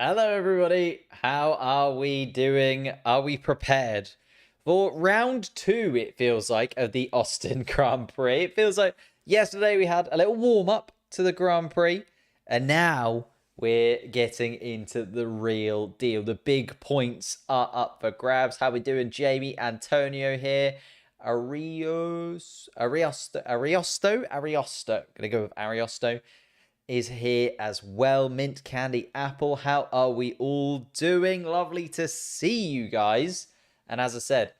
Hello, everybody. How are we doing? Are we prepared for round two? It feels like of the Austin Grand Prix. It feels like yesterday we had a little warm up to the Grand Prix, and now we're getting into the real deal. The big points are up for grabs. How we doing, Jamie? Antonio here. Ariosto. Gonna go with Ariosto is here as well. Mint Candy Apple, how are we all doing? Lovely to see you guys. And as I said,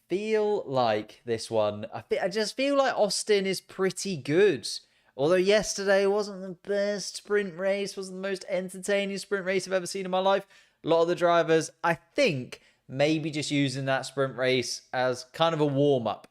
feel like this one, I just feel like Austin is pretty good. Although yesterday wasn't the best sprint race, wasn't the most entertaining sprint race I've ever seen in my life. A lot of the drivers, I think, maybe just using that sprint race as kind of a warm-up.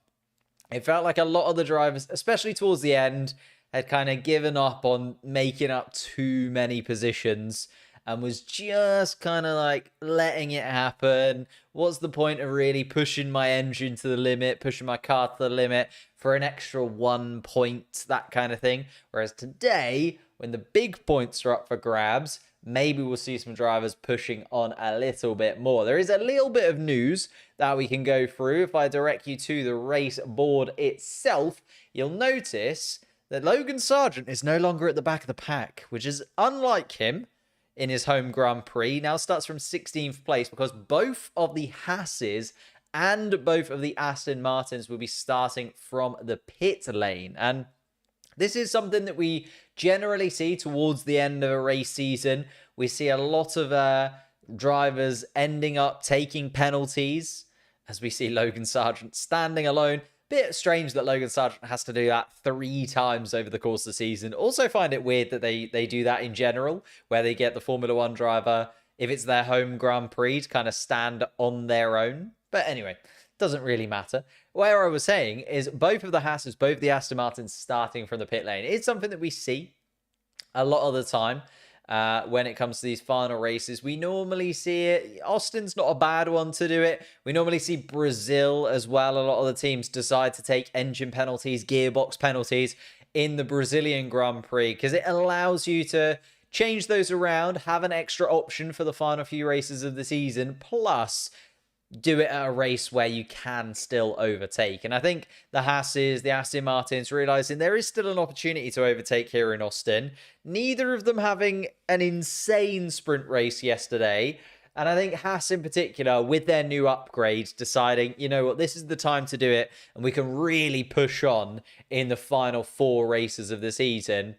It felt like a lot of the drivers, especially towards the end, had kind of given up on making up too many positions and was just kind of like letting it happen. What's the point of really pushing my engine to the limit, pushing my car to the limit for an extra 1 point, that kind of thing? Whereas today, when the big points are up for grabs, maybe we'll see some drivers pushing on a little bit more. There is a little bit of news that we can go through. If I direct you to the race board itself, you'll notice that Logan Sargent is no longer at the back of the pack, which is unlike him in his home Grand Prix. Now starts from 16th place because both of the Haas's and both of the Aston Martins will be starting from the pit lane. And this is something that we generally see towards the end of a race season. We see a lot of drivers ending up taking penalties, as we see Logan Sargent standing alone. Bit strange that Logan Sargent has to do that 3 times over the course of the season. Also find it weird that they do that in general, where they get the Formula 1 driver, if it's their home Grand Prix, to kind of stand on their own. But anyway, doesn't really matter. Where I was saying is both of the Haas's, both of the Aston Martins starting from the pit lane. It's something that we see a lot of the time. When it comes to these final races, we normally see it. Austin's not a bad one to do it. We normally see Brazil as well. A lot of the teams decide to take engine penalties, gearbox penalties in the Brazilian Grand Prix because it allows you to change those around, have an extra option for the final few races of the season, plus do it at a race where you can still overtake. And I think the Haas's, the Aston Martins, realizing there is still an opportunity to overtake here in Austin. Neither of them having an insane sprint race yesterday. And I think Haas in particular, with their new upgrade, deciding, you know what, this is the time to do it. And we can really push on in the final 4 races of the season.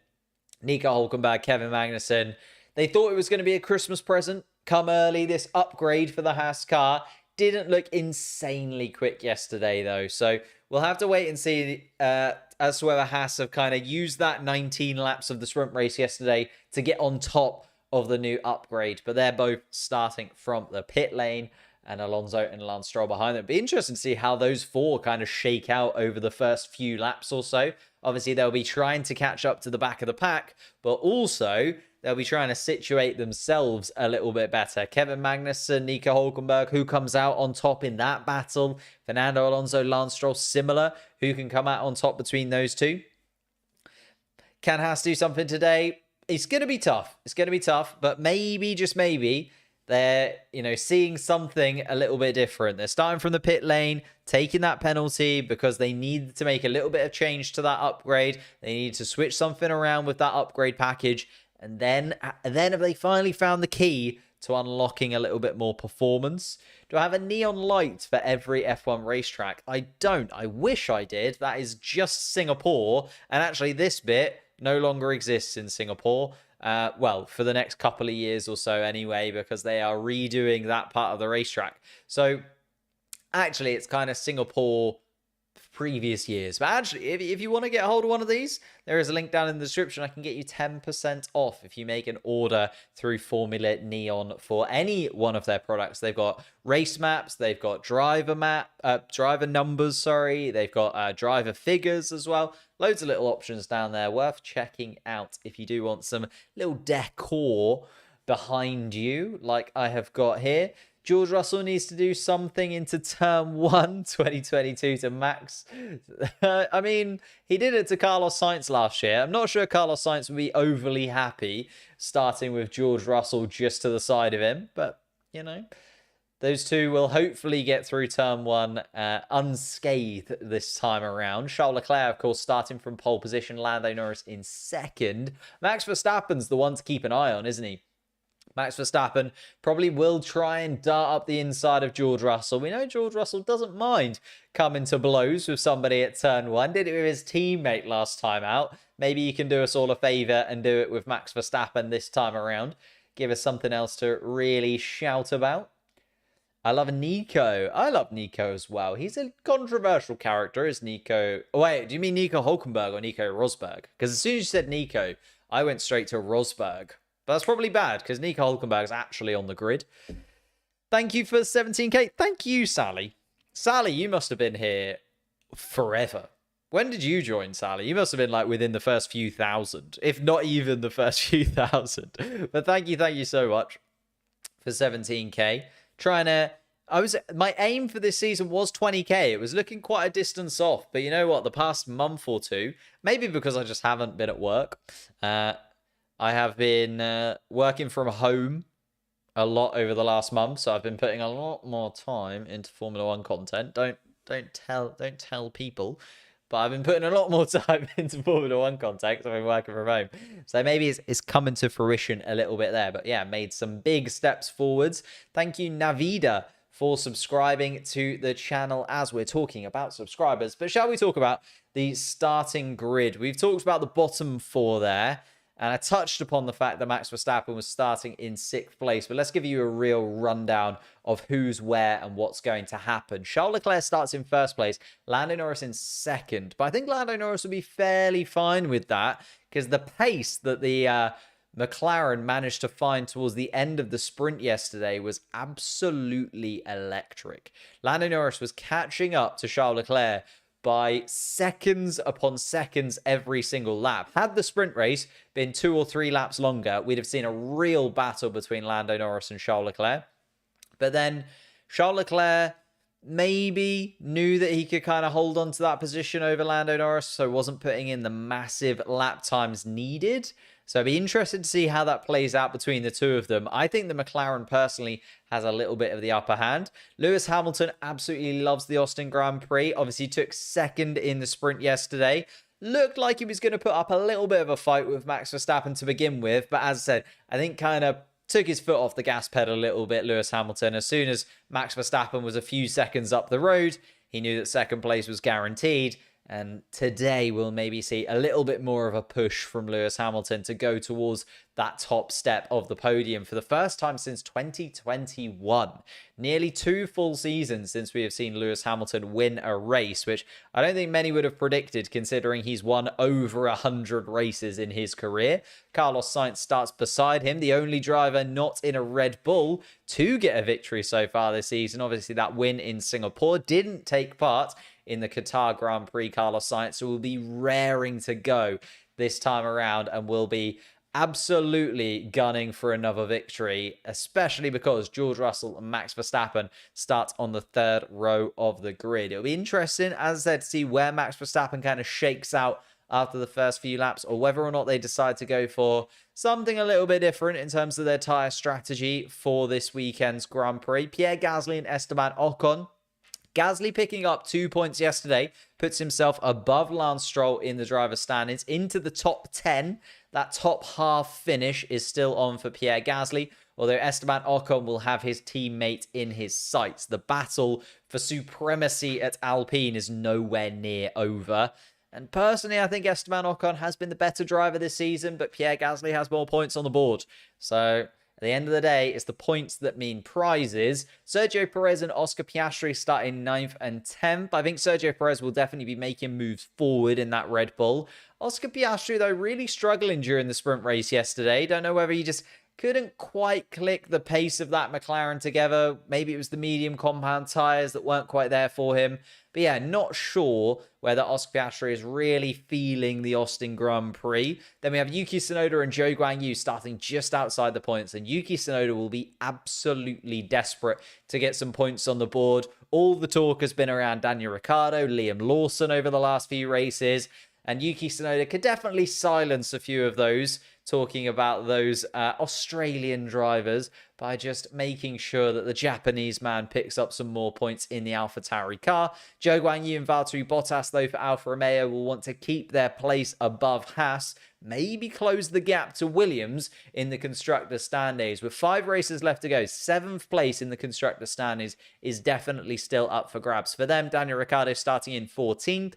Nico Hülkenberg, Kevin Magnussen, they thought it was going to be a Christmas present come early, this upgrade for the Haas car. Didn't look insanely quick yesterday, though. So we'll have to wait and see as to whether Haas have kind of used that 19 laps of the sprint race yesterday to get on top of the new upgrade. But they're both starting from the pit lane, and Alonso and Lance Stroll behind them. It'll be interesting to see how those 4 kind of shake out over the first few laps or so. Obviously, they'll be trying to catch up to the back of the pack, but also they'll be trying to situate themselves a little bit better. Kevin Magnussen, Nico Hülkenberg, who comes out on top in that battle? Fernando Alonso, Lance Stroll, similar. Who can come out on top between those two? Can Haas do something today? It's going to be tough. It's going to be tough, but maybe, just maybe, they're, seeing something a little bit different. They're starting from the pit lane, taking that penalty because they need to make a little bit of change to that upgrade. They need to switch something around with that upgrade package. And then have they finally found the key to unlocking a little bit more performance? Do I have a neon light for every F1 racetrack? I don't. I wish I did. That is just Singapore. And actually, this bit no longer exists in Singapore. Well, for the next couple of years or so anyway, because they are redoing that part of the racetrack. So actually, it's kind of Singapore previous years. But actually, if you want to get a hold of one of these, there is a link down in the description. I can get you 10% off if you make an order through Formula Neon for any one of their products. They've got race maps, they've got driver numbers, sorry. They've got driver figures as well. Loads of little options down there worth checking out if you do want some little decor behind you like I have got here. George Russell needs to do something into turn 1, 2022 to Max. I mean, he did it to Carlos Sainz last year. I'm not sure Carlos Sainz would be overly happy starting with George Russell just to the side of him. But, you know, those two will hopefully get through turn 1 unscathed this time around. Charles Leclerc, of course, starting from pole position. Lando Norris in second. Max Verstappen's the one to keep an eye on, isn't he? Max Verstappen probably will try and dart up the inside of George Russell. We know George Russell doesn't mind coming to blows with somebody at turn 1. Did it with his teammate last time out. Maybe you can do us all a favour and do it with Max Verstappen this time around. Give us something else to really shout about. I love Nico. I love Nico as well. He's a controversial character, is Nico. Oh, wait, do you mean Nico Hulkenberg or Nico Rosberg? Because as soon as you said Nico, I went straight to Rosberg. But that's probably bad because Nico Hulkenberg is actually on the grid. Thank you for 17k. Thank you, Sally. Sally, you must have been here forever. When did you join, Sally? You must have been like within the first few thousand, if not even the first few thousand. But thank you so much for 17k. My aim for this season was 20k. It was looking quite a distance off, but you know what? The past month or two, maybe because I just haven't been at work, I have been working from home a lot over the last month, so I've been putting a lot more time into Formula 1 content. Don't tell people, but I've been putting a lot more time into Formula 1 content because I've been working from home. So maybe it's coming to fruition a little bit there. But yeah, made some big steps forwards. Thank you, Navida, for subscribing to the channel as we're talking about subscribers. But shall we talk about the starting grid? We've talked about the bottom 4 there. And I touched upon the fact that Max Verstappen was starting in 6th place. But let's give you a real rundown of who's where and what's going to happen. Charles Leclerc starts in 1st place. Lando Norris in 2nd. But I think Lando Norris will be fairly fine with that, because the pace that the McLaren managed to find towards the end of the sprint yesterday was absolutely electric. Lando Norris was catching up to Charles Leclerc by seconds upon seconds every single lap. Had the sprint race been 2 or 3 laps longer, we'd have seen a real battle between Lando Norris and Charles Leclerc. But then Charles Leclerc maybe knew that he could kind of hold on to that position over Lando Norris, so wasn't putting in the massive lap times needed. So I'd be interested to see how that plays out between the two of them. I think the McLaren personally has a little bit of the upper hand. Lewis Hamilton absolutely loves the Austin Grand Prix. Obviously took 2nd in the sprint yesterday. Looked like he was going to put up a little bit of a fight with Max Verstappen to begin with. But as I said, I think kind of took his foot off the gas pedal a little bit, Lewis Hamilton. As soon as Max Verstappen was a few seconds up the road, he knew that 2nd place was guaranteed. And today we'll maybe see a little bit more of a push from Lewis Hamilton to go towards that top step of the podium for the first time since 2021. Nearly 2 full seasons since we have seen Lewis Hamilton win a race, which I don't think many would have predicted considering he's won over 100 races in his career. Carlos Sainz starts beside him, the only driver not in a Red Bull to get a victory so far this season. Obviously that win in Singapore didn't take part in the Qatar Grand Prix. Carlos Sainz will be raring to go this time around and will be absolutely gunning for another victory, especially because George Russell and Max Verstappen start on the 3rd row of the grid. It'll be interesting, as I said, to see where Max Verstappen kind of shakes out after the first few laps, or whether or not they decide to go for something a little bit different in terms of their tyre strategy for this weekend's Grand Prix. Pierre Gasly and Esteban Ocon. Gasly picking up 2 points yesterday, puts himself above Lance Stroll in the driver's standings into the top 10. That top half finish is still on for Pierre Gasly, although Esteban Ocon will have his teammate in his sights. The battle for supremacy at Alpine is nowhere near over. And personally, I think Esteban Ocon has been the better driver this season, but Pierre Gasly has more points on the board. So at the end of the day, it's the points that mean prizes. Sergio Perez and Oscar Piastri start in 9th and 10th. I think Sergio Perez will definitely be making moves forward in that Red Bull. Oscar Piastri, though, really struggling during the sprint race yesterday. Don't know whether he just couldn't quite click the pace of that McLaren together. Maybe it was the medium compound tyres that weren't quite there for him. But yeah, not sure whether Oscar Piastri is really feeling the Austin Grand Prix. Then we have Yuki Tsunoda and Zhou Guanyu starting just outside the points. And Yuki Tsunoda will be absolutely desperate to get some points on the board. All the talk has been around Daniel Ricciardo, Liam Lawson over the last few races. And Yuki Tsunoda could definitely silence a few of those, talking about those Australian drivers, by just making sure that the Japanese man picks up some more points in the AlphaTauri car. Zhou Guanyu and Valtteri Bottas, though, for Alfa Romeo, will want to keep their place above Haas, maybe close the gap to Williams in the constructor standings. With 5 races left to go, 7th place in the constructor standings is definitely still up for grabs for them. Daniel Ricciardo starting in 14th.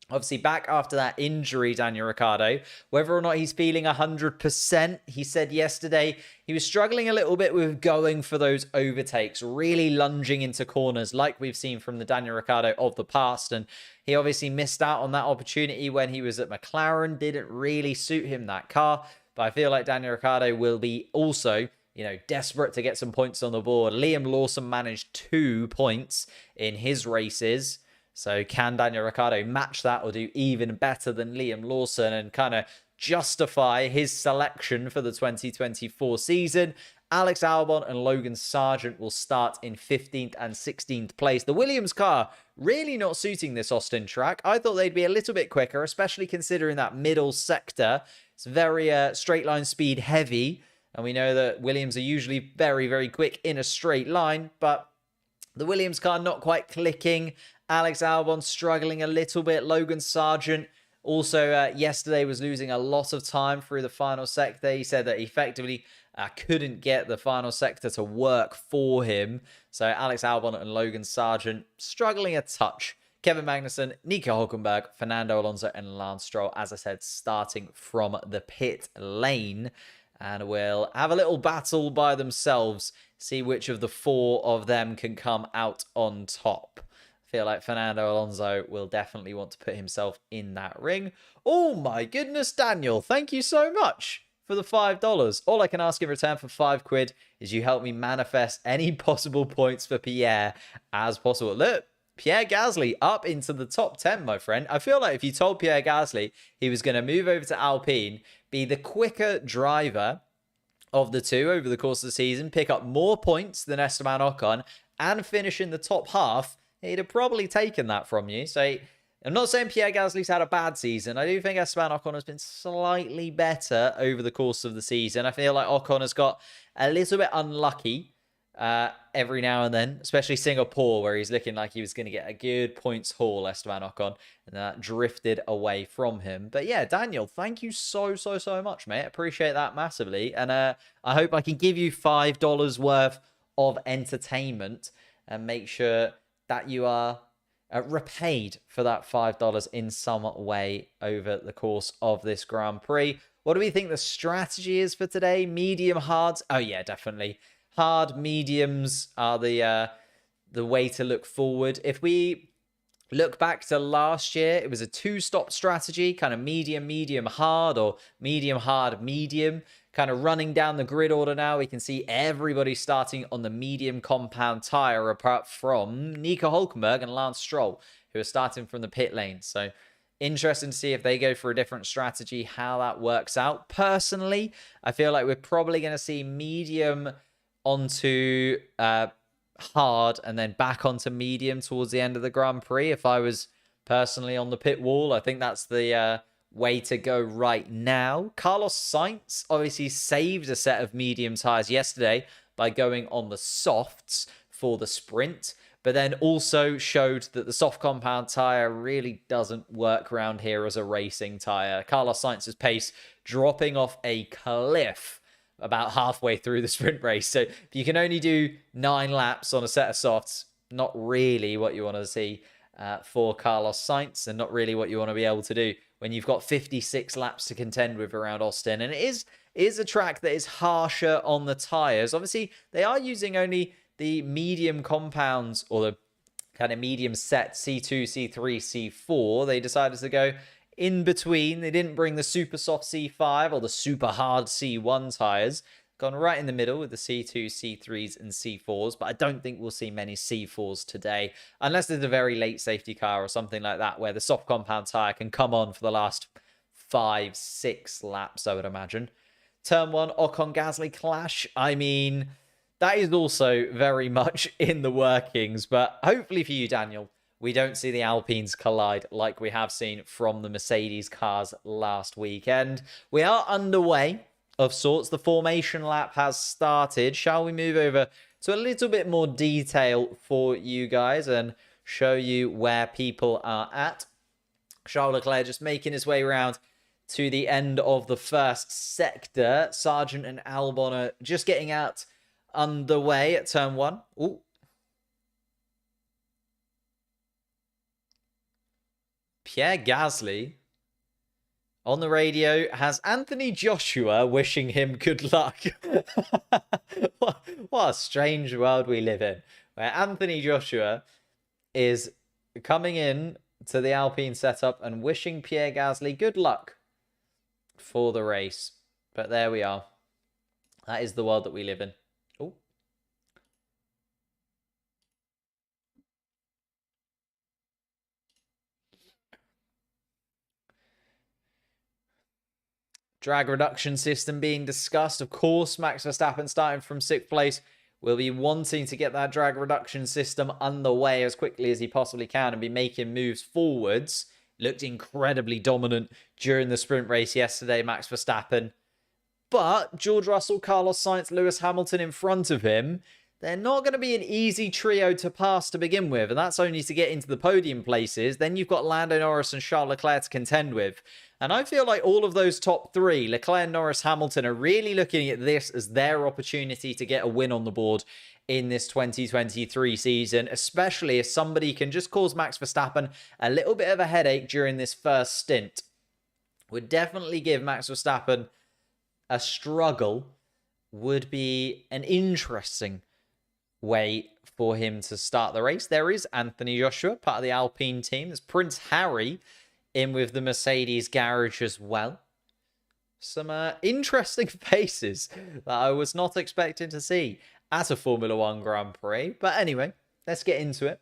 Obviously, back after that injury, Daniel Ricciardo, whether or not he's feeling 100%, he said yesterday he was struggling a little bit with going for those overtakes, really lunging into corners like we've seen from the Daniel Ricciardo of the past. And he obviously missed out on that opportunity when he was at McLaren, didn't really suit him, that car. But I feel like Daniel Ricciardo will be also, desperate to get some points on the board. Liam Lawson managed 2 points in his races. So can Daniel Ricciardo match that or do even better than Liam Lawson and kind of justify his selection for the 2024 season? Alex Albon and Logan Sargent will start in 15th and 16th place. The Williams car really not suiting this Austin track. I thought they'd be a little bit quicker, especially considering that middle sector. It's very straight line speed heavy. And we know that Williams are usually very, very quick in a straight line. But the Williams car not quite clicking. Alex Albon struggling a little bit. Logan Sargent also yesterday was losing a lot of time through the final sector. He said that effectively couldn't get the final sector to work for him. So Alex Albon and Logan Sargent struggling a touch. Kevin Magnussen, Nico Hülkenberg, Fernando Alonso and Lance Stroll, as I said, starting from the pit lane. And we'll have a little battle by themselves. See which of the 4 of them can come out on top. Feel like Fernando Alonso will definitely want to put himself in that ring. Oh my goodness, Daniel, thank you so much for the $5. All I can ask in return for £5 is you help me manifest any possible points for Pierre as possible. Look, Pierre Gasly up into the top 10, my friend. I feel like if you told Pierre Gasly he was going to move over to Alpine, be the quicker driver of the two over the course of the season, pick up more points than Esteban Ocon, and finish in the top half, he'd have probably taken that from you. So I'm not saying Pierre Gasly's had a bad season. I do think Esteban Ocon has been slightly better over the course of the season. I feel like Ocon has got a little bit unlucky every now and then, especially Singapore, where he's looking like he was going to get a good points haul, Esteban Ocon, and that drifted away from him. But yeah, Daniel, thank you so much, mate. Appreciate that massively. And I hope I can give you $5 worth of entertainment and make sure that you are repaid for that $5 in some way over the course of this Grand Prix. What do we think the strategy is for today? Medium, hards? Oh yeah, definitely. Hard, mediums are the way to look forward. If we look back to last year, it was a 2-stop strategy, kind of medium, medium, hard, or medium, hard, medium. Kind of running down the grid order now, we can see everybody starting on the medium compound tyre, apart from Nico Hülkenberg and Lance Stroll, who are starting from the pit lane. So interesting to see if they go for a different strategy, how that works out. Personally, I feel like we're probably going to see medium onto hard and then back onto medium towards the end of the Grand Prix. If I was personally on the pit wall, I think that's the way to go right now. Carlos Sainz obviously saved a set of medium tyres yesterday by going on the softs for the sprint, but then also showed that the soft compound tyre really doesn't work around here as a racing tyre. Carlos Sainz's pace dropping off a cliff about halfway through the sprint race. So if you can only do 9 laps on a set of softs, not really what you want to see for Carlos Sainz, and not really what you want to be able to do when you've got 56 laps to contend with around Austin. And it is a track that is harsher on the tyres. Obviously, they are using only the medium compounds, or the kind of medium set C2, C3, C4. They decided to go in between. They didn't bring the super soft C5 or the super hard C1 tyres. gone right in the middle with the C2, C3s, and C4s, but I don't think we'll see many C4s today, unless there's a very late safety car or something like that, where the soft compound tyre can come on for the last 5, 6 laps, I would imagine. Turn 1, Ocon-Gasly clash. I mean, that is also very much in the workings, but hopefully for you, Daniel, we don't see the Alpines collide like we have seen from the Mercedes cars last weekend. We are underway of sorts. The formation lap has started. Shall we move over to a little bit more detail for you guys and show you where people are at? Charles Leclerc just making his way around to the end of the first sector. Sargent and Albon are just getting out underway at turn 1. Ooh. Pierre Gasly on the radio has Anthony Joshua wishing him good luck. What a strange world we live in, where Anthony Joshua is coming in to the Alpine setup and wishing Pierre Gasly good luck for the race. But there we are. That is the world that we live in. Oh. Drag reduction system being discussed. Of course, Max Verstappen starting from 6th place will be wanting to get that drag reduction system underway as quickly as he possibly can and be making moves forwards. Looked incredibly dominant during the sprint race yesterday, Max Verstappen. But George Russell, Carlos Sainz, Lewis Hamilton in front of him, they're not going to be an easy trio to pass to begin with, and that's only to get into the podium places. Then you've got Lando Norris and Charles Leclerc to contend with. And I feel like all of those top 3, Leclerc, Norris, Hamilton, are really looking at this as their opportunity to get a win on the board in this 2023 season, especially if somebody can just cause Max Verstappen a little bit of a headache during this first stint. Would definitely give Max Verstappen a struggle, would be an interesting way for him to start the race. There is Anthony Joshua, part of the Alpine team. There's Prince Harry in with the Mercedes garage as well. Some interesting faces that I was not expecting to see at a Formula 1 Grand Prix. But anyway, let's get into it.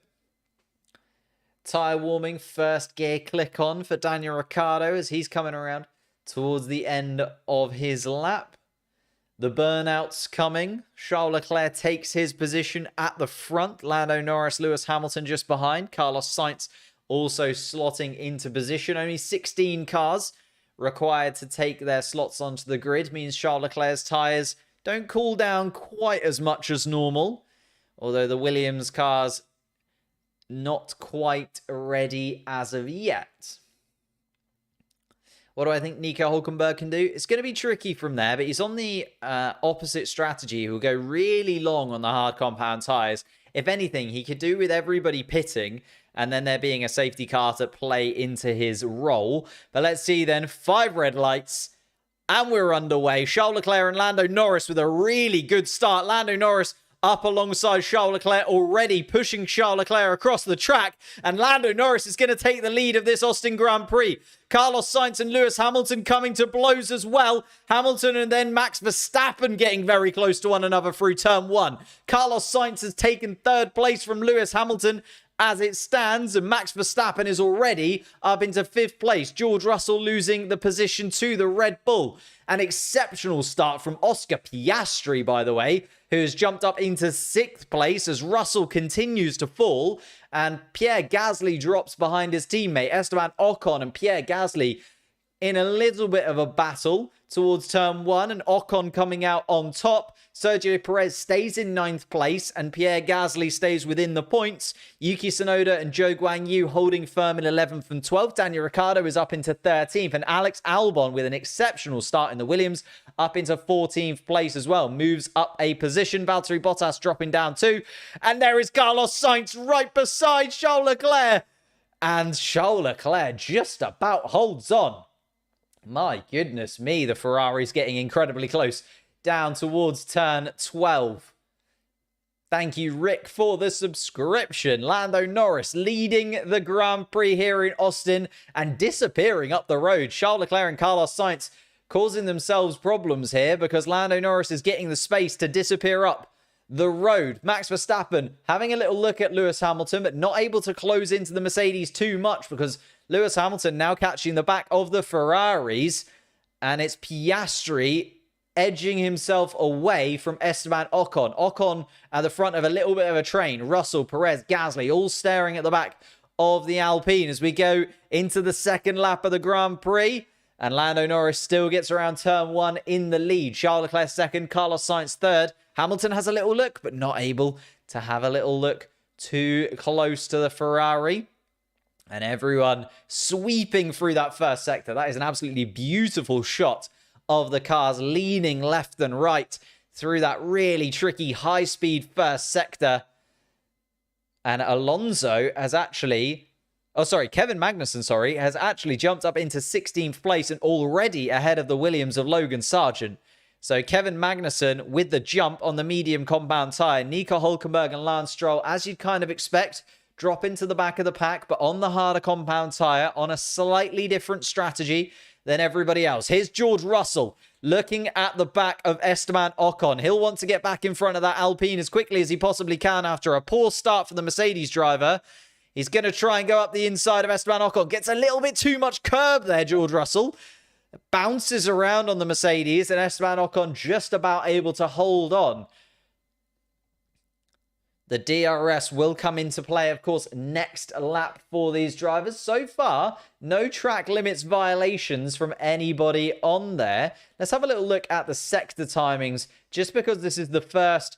Tyre warming, first gear click on for Daniel Ricciardo as he's coming around towards the end of his lap. The burnout's coming. Charles Leclerc takes his position at the front. Lando Norris, Lewis Hamilton just behind. Carlos Sainz also slotting into position. Only 16 cars required to take their slots onto the grid. Means Charles Leclerc's tyres don't cool down quite as much as normal. Although the Williams cars not quite ready as of yet. What do I think Nico Hülkenberg can do? It's going to be tricky from there, but he's on the opposite strategy. He'll go really long on the hard compound tyres. If anything, he could do with everybody pitting and then there being a safety car to play into his role. But let's see then. 5 red lights and we're underway. Charles Leclerc and Lando Norris with a really good start. Lando Norris up alongside Charles Leclerc, already pushing Charles Leclerc across the track. And Lando Norris is going to take the lead of this Austin Grand Prix. Carlos Sainz and Lewis Hamilton coming to blows as well. Hamilton and then Max Verstappen getting very close to one another through turn 1. Carlos Sainz has taken 3rd place from Lewis Hamilton as it stands, and Max Verstappen is already up into 5th place. George Russell losing the position to the Red Bull. An exceptional start from Oscar Piastri, by the way, who has jumped up into 6th place as Russell continues to fall, and Pierre Gasly drops behind his teammate Esteban Ocon, and Pierre Gasly in a little bit of a battle towards turn 1, and Ocon coming out on top. Sergio Perez stays in 9th place, and Pierre Gasly stays within the points. Yuki Tsunoda and Zhou Guanyu holding firm in 11th and 12th. Daniel Ricciardo is up into 13th, and Alex Albon with an exceptional start in the Williams up into 14th place as well. Moves up a position. Valtteri Bottas dropping down 2. And there is Carlos Sainz right beside Charles Leclerc. And Charles Leclerc just about holds on. My goodness me, the Ferrari's getting incredibly close down towards turn 12. Thank you, Rick, for the subscription. Lando Norris leading the Grand Prix here in Austin and disappearing up the road. Charles Leclerc and Carlos Sainz causing themselves problems here because Lando Norris is getting the space to disappear up the road. Max Verstappen having a little look at Lewis Hamilton, but not able to close into the Mercedes too much because Lewis Hamilton now catching the back of the Ferraris, and it's Piastri edging himself away from Esteban Ocon. Ocon at the front of a little bit of a train. Russell, Perez, Gasly all staring at the back of the Alpine as we go into the second lap of the Grand Prix. And Lando Norris still gets around turn 1 in the lead. Charles Leclerc second, Carlos Sainz third. Hamilton has a little look, but not able to have a little look too close to the Ferrari. And everyone sweeping through that first sector. That is an absolutely beautiful shot of the cars leaning left and right through that really tricky high-speed first sector. And Alonso has actually... Kevin Magnussen, has actually jumped up into 16th place and already ahead of the Williams of Logan Sargent. So Kevin Magnussen with the jump on the medium compound tyre. Nico Hülkenberg and Lance Stroll, as you'd kind of expect, drop into the back of the pack, but on the harder compound tyre, on a slightly different strategy than everybody else. Here's George Russell looking at the back of Esteban Ocon. He'll want to get back in front of that Alpine as quickly as he possibly can after a poor start for the Mercedes driver. He's going to try and go up the inside of Esteban Ocon. Gets a little bit too much curb there, George Russell. Bounces around on the Mercedes, and Esteban Ocon just about able to hold on. The DRS will come into play, of course, next lap for these drivers. So far, no track limits violations from anybody on there. Let's have a little look at the sector timings, just because this is the first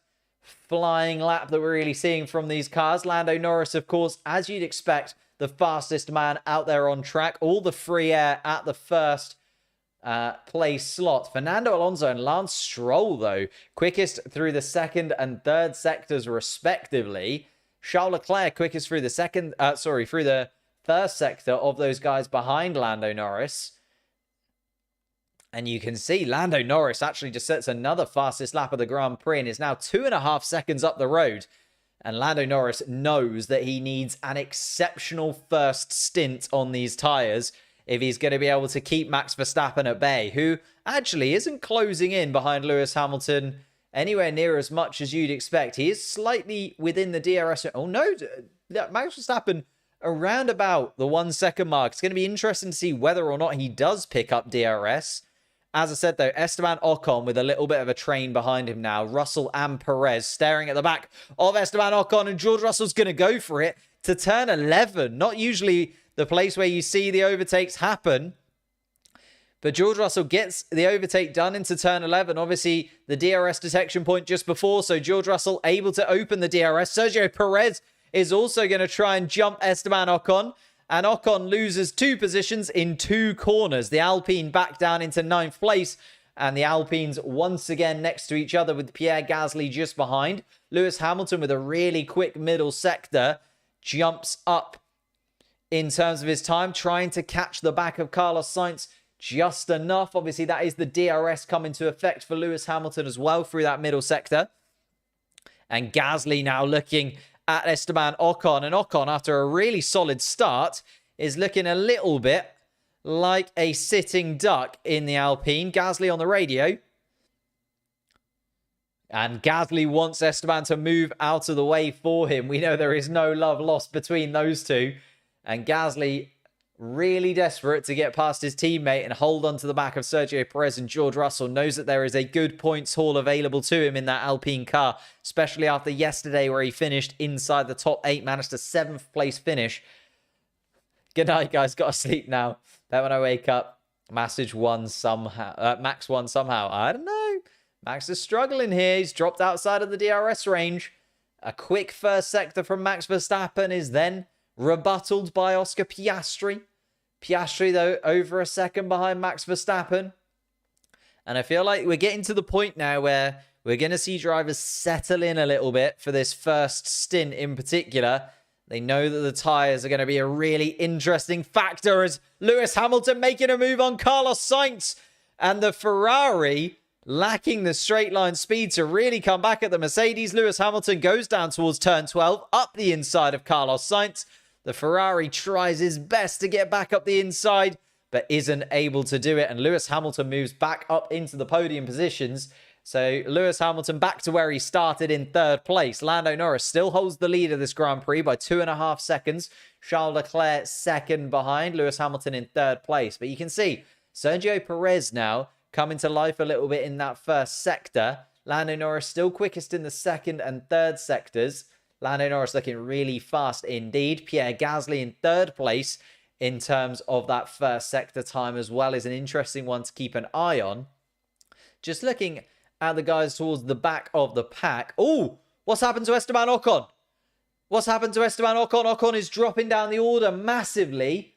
flying lap that we're really seeing from these cars. Lando Norris, of course, as you'd expect, the fastest man out there on track. All the free air at the first place slot. Fernando Alonso and Lance Stroll, though, quickest through the second and third sectors respectively. Charles Leclerc quickest through the through the first sector of those guys behind Lando Norris. And you can see Lando Norris actually just sets another fastest lap of the Grand Prix and is now 2.5 seconds up the road. And Lando Norris knows that he needs an exceptional first stint on these tyres if he's going to be able to keep Max Verstappen at bay, who actually isn't closing in behind Lewis Hamilton anywhere near as much as you'd expect. He is slightly within the DRS. Oh no, Max Verstappen around about the 1 second mark. It's going to be interesting to see whether or not he does pick up DRS. As I said, though, Esteban Ocon with a little bit of a train behind him now. Russell and Perez staring at the back of Esteban Ocon, and George Russell's going to go for it to turn 11. Not usually the place where you see the overtakes happen, but George Russell gets the overtake done into turn 11. Obviously, the DRS detection point just before, so George Russell able to open the DRS. Sergio Perez is also going to try and jump Esteban Ocon. And Ocon loses 2 positions in 2 corners. The Alpine back down into 9th place. And the Alpines once again next to each other with Pierre Gasly just behind. Lewis Hamilton with a really quick middle sector jumps up in terms of his time, trying to catch the back of Carlos Sainz just enough. Obviously, that is the DRS coming to effect for Lewis Hamilton as well through that middle sector. And Gasly now looking at Esteban Ocon. And Ocon, after a really solid start, is looking a little bit like a sitting duck in the Alpine. Gasly on the radio. And Gasly wants Esteban to move out of the way for him. We know there is no love lost between those two. And Gasly really desperate to get past his teammate and hold on to the back of Sergio Perez, and George Russell knows that there is a good points haul available to him in that Alpine car, especially after yesterday where he finished inside the top 8, managed a 7th place finish. Good night, guys. Got to sleep now. Then when I wake up, Max won somehow. I don't know. Max is struggling here. He's dropped outside of the DRS range. A quick first sector from Max Verstappen is then rebutted by Oscar Piastri. Piastri, though, over a second behind Max Verstappen. And I feel like we're getting to the point now where we're going to see drivers settle in a little bit for this first stint in particular. They know that the tyres are going to be a really interesting factor as Lewis Hamilton making a move on Carlos Sainz. And the Ferrari lacking the straight line speed to really come back at the Mercedes. Lewis Hamilton goes down towards turn 12, up the inside of Carlos Sainz. The Ferrari tries his best to get back up the inside, but isn't able to do it. And Lewis Hamilton moves back up into the podium positions. So Lewis Hamilton back to where he started in third place. Lando Norris still holds the lead of this Grand Prix by 2.5 seconds. Charles Leclerc second behind. Lewis Hamilton in third place. But you can see Sergio Perez now coming to life a little bit in that first sector. Lando Norris still quickest in the second and third sectors. Lando Norris looking really fast indeed. Pierre Gasly in third place in terms of that first sector time as well is an interesting one to keep an eye on. Just looking at the guys towards the back of the pack. Oh, what's happened to Esteban Ocon? What's happened to Esteban Ocon? Ocon is dropping down the order massively.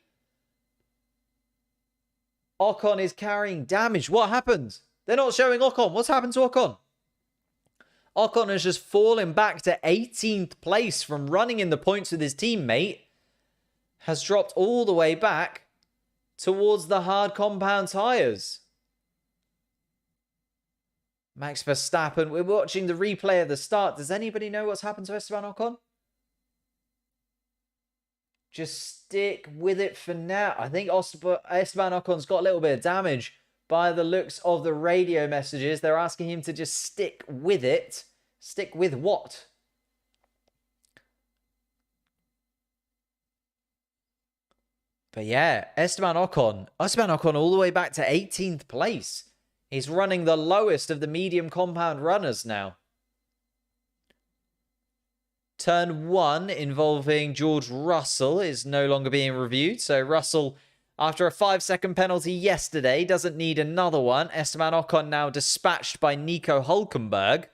Ocon is carrying damage. What happened? They're not showing Ocon. What's happened to Ocon? Ocon has just fallen back to 18th place from running in the points with his teammate. Has dropped all the way back towards the hard compound tyres. Max Verstappen, we're watching the replay of the start. Does anybody know what's happened to Esteban Ocon? Just stick with it for now. I think Esteban Ocon's got a little bit of damage by the looks of the radio messages. They're asking him to just stick with it. Stick with what? But yeah, Esteban Ocon all the way back to 18th place. He's running the lowest of the medium compound runners now. Turn 1 involving George Russell is no longer being reviewed. So Russell, after a 5-second penalty yesterday, doesn't need another one. Esteban Ocon now dispatched by Nico Hülkenberg.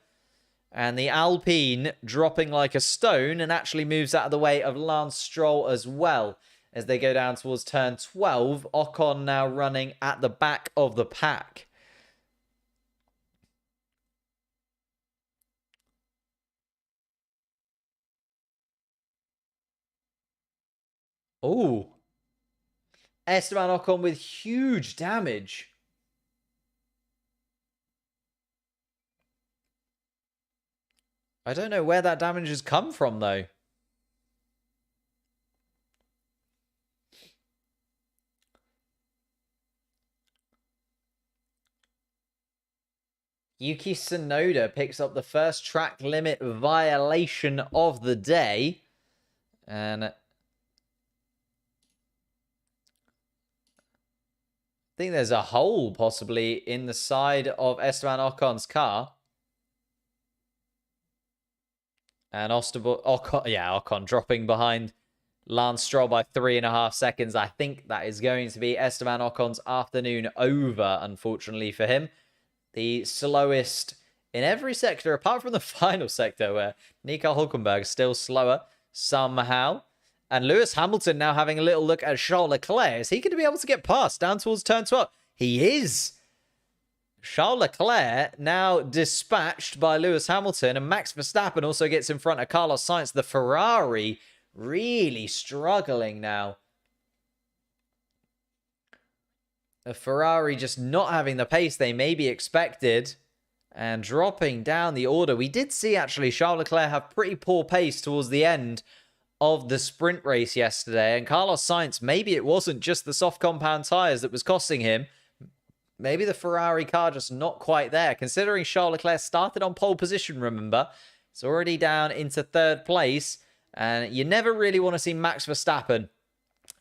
And the Alpine dropping like a stone and actually moves out of the way of Lance Stroll as well. As they go down towards turn 12, Ocon now running at the back of the pack. Oh, Esteban Ocon with huge damage. I don't know where that damage has come from, though. Yuki Tsunoda picks up the first track limit violation of the day. And I think there's a hole possibly in the side of Esteban Ocon's car. And Ocon dropping behind Lance Stroll by 3.5 seconds. I think that is going to be Esteban Ocon's afternoon over, unfortunately for him. The slowest in every sector, apart from the final sector, where Nico Hülkenberg is still slower somehow. And Lewis Hamilton now having a little look at Charles Leclerc. Is he going to be able to get past down towards turn 12? He is. Charles Leclerc now dispatched by Lewis Hamilton. And Max Verstappen also gets in front of Carlos Sainz. The Ferrari really struggling now. A Ferrari just not having the pace they maybe expected. And dropping down the order. We did see actually Charles Leclerc have pretty poor pace towards the end of the sprint race yesterday. And Carlos Sainz, maybe it wasn't just the soft compound tyres that was costing him. Maybe the Ferrari car just not quite there. Considering Charles Leclerc started on pole position, remember. It's already down into third place. And you never really want to see Max Verstappen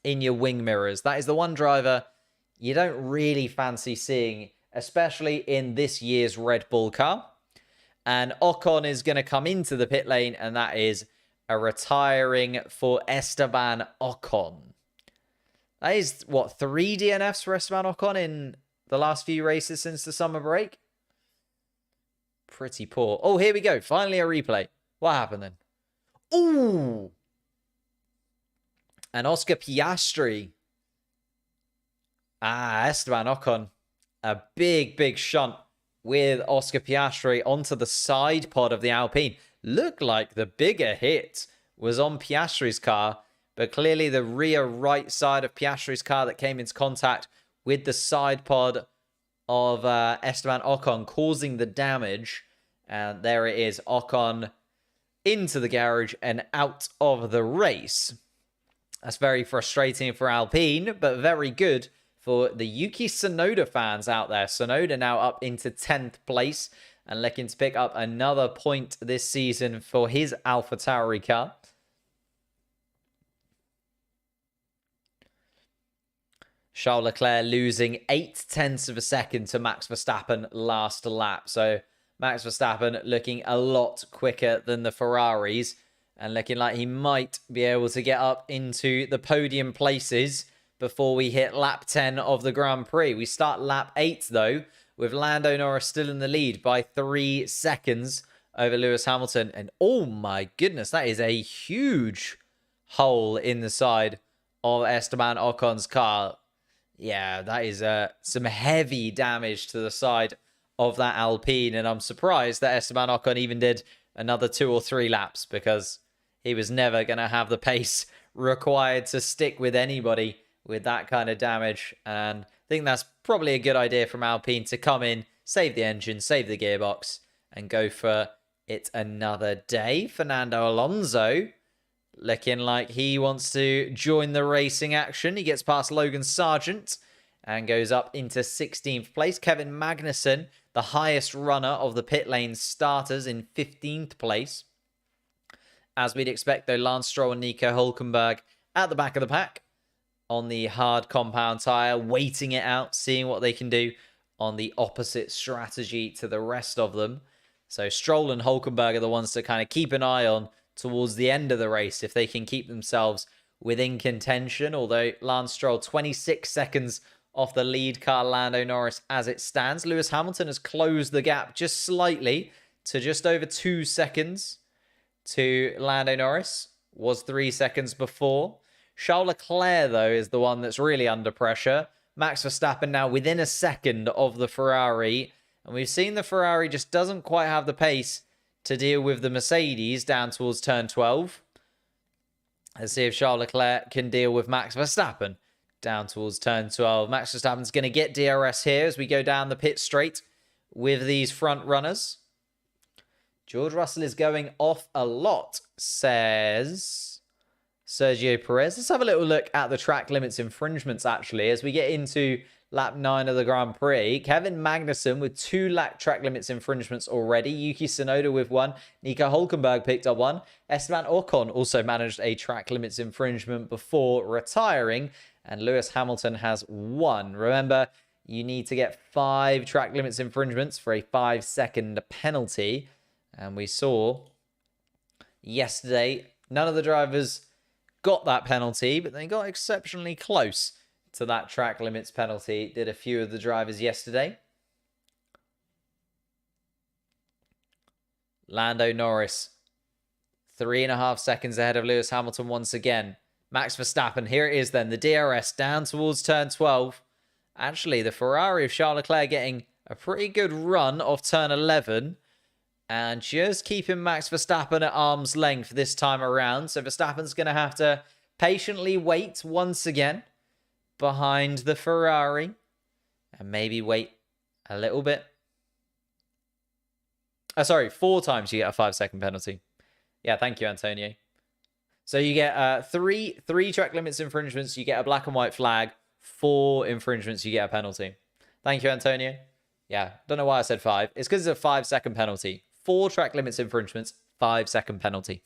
in your wing mirrors. That is the one driver you don't really fancy seeing, especially in this year's Red Bull car. And Ocon is going to come into the pit lane, and that is a retiring for Esteban Ocon. That is, what, 3 DNFs for Esteban Ocon in the last few races since the summer break? Pretty poor. Oh, here we go. Finally a replay. What happened then? Ooh! And Oscar Piastri. Esteban Ocon. A big shunt with Oscar Piastri onto the side pod of the Alpine. Looked like the bigger hit was on Piastri's car, but clearly the rear right side of Piastri's car that came into contact with the side pod of Esteban Ocon, causing the damage. And there it is, Ocon into the garage and out of the race. That's very frustrating for Alpine, but very good for the Yuki Tsunoda fans out there. Tsunoda now up into 10th place and looking to pick up another point this season for his AlphaTauri car. Charles Leclerc losing 0.8 of a second to Max Verstappen last lap. So Max Verstappen looking a lot quicker than the Ferraris and looking like he might be able to get up into the podium places before we hit lap 10 of the Grand Prix. We start lap 8 though, with Lando Norris still in the lead by 3 seconds over Lewis Hamilton. And oh my goodness, that is a huge hole in the side of Esteban Ocon's car. Yeah, that is some heavy damage to the side of that Alpine. And I'm surprised that Esteban Ocon even did another 2 or 3 laps, because he was never going to have the pace required to stick with anybody with that kind of damage. And I think that's probably a good idea from Alpine to come in, save the engine, save the gearbox, and go for it another day. Fernando Alonso looking like he wants to join the racing action. He gets past Logan Sargent and goes up into 16th place. Kevin Magnussen, the highest runner of the pit lane starters, in 15th place. As we'd expect, though, Lance Stroll and Nico Hülkenberg at the back of the pack on the hard compound tyre, waiting it out, seeing what they can do on the opposite strategy to the rest of them. So Stroll and Hülkenberg are the ones to kind of keep an eye on towards the end of the race, if they can keep themselves within contention. Although Lance Stroll 26 seconds off the lead car, Lando Norris, as it stands. Lewis Hamilton has closed the gap just slightly to just over 2 seconds to Lando Norris. Was 3 seconds before. Charles Leclerc, though, is the one that's really under pressure. Max Verstappen now within a second of the Ferrari. And we've seen the Ferrari just doesn't quite have the pace to deal with the Mercedes down towards turn 12. Let's see if Charles Leclerc can deal with Max Verstappen down towards turn 12. Max Verstappen's going to get DRS here as we go down the pit straight with these front runners. George Russell is going off a lot, says Sergio Perez. Let's have a little look at the track limits infringements, actually, as we get into lap 9 of the Grand Prix. Kevin Magnussen with 2 track limits infringements already. Yuki Tsunoda with 1. Nico Hülkenberg picked up 1. Esteban Ocon also managed a track limits infringement before retiring. And Lewis Hamilton has 1. Remember, you need to get 5 track limits infringements for a 5-second penalty. And we saw yesterday, none of the drivers got that penalty, but they got exceptionally close to that track limits penalty. Did a few of the drivers yesterday. Lando Norris, 3.5 seconds ahead of Lewis Hamilton once again. Max Verstappen, here it is then, the DRS down towards turn 12. Actually, the Ferrari of Charles Leclerc getting a pretty good run off turn 11. And just keeping Max Verstappen at arm's length this time around. So Verstappen's going to have to patiently wait once again behind the Ferrari. And maybe wait a little bit. Sorry, 4 times you get a 5-second penalty. Yeah, thank you, Antonio. So you get three track limits infringements, you get a black and white flag. 4 infringements, you get a penalty. Thank you, Antonio. Yeah, don't know why I said 5. It's because it's a 5-second penalty. 4 track limits infringements, 5-second penalty.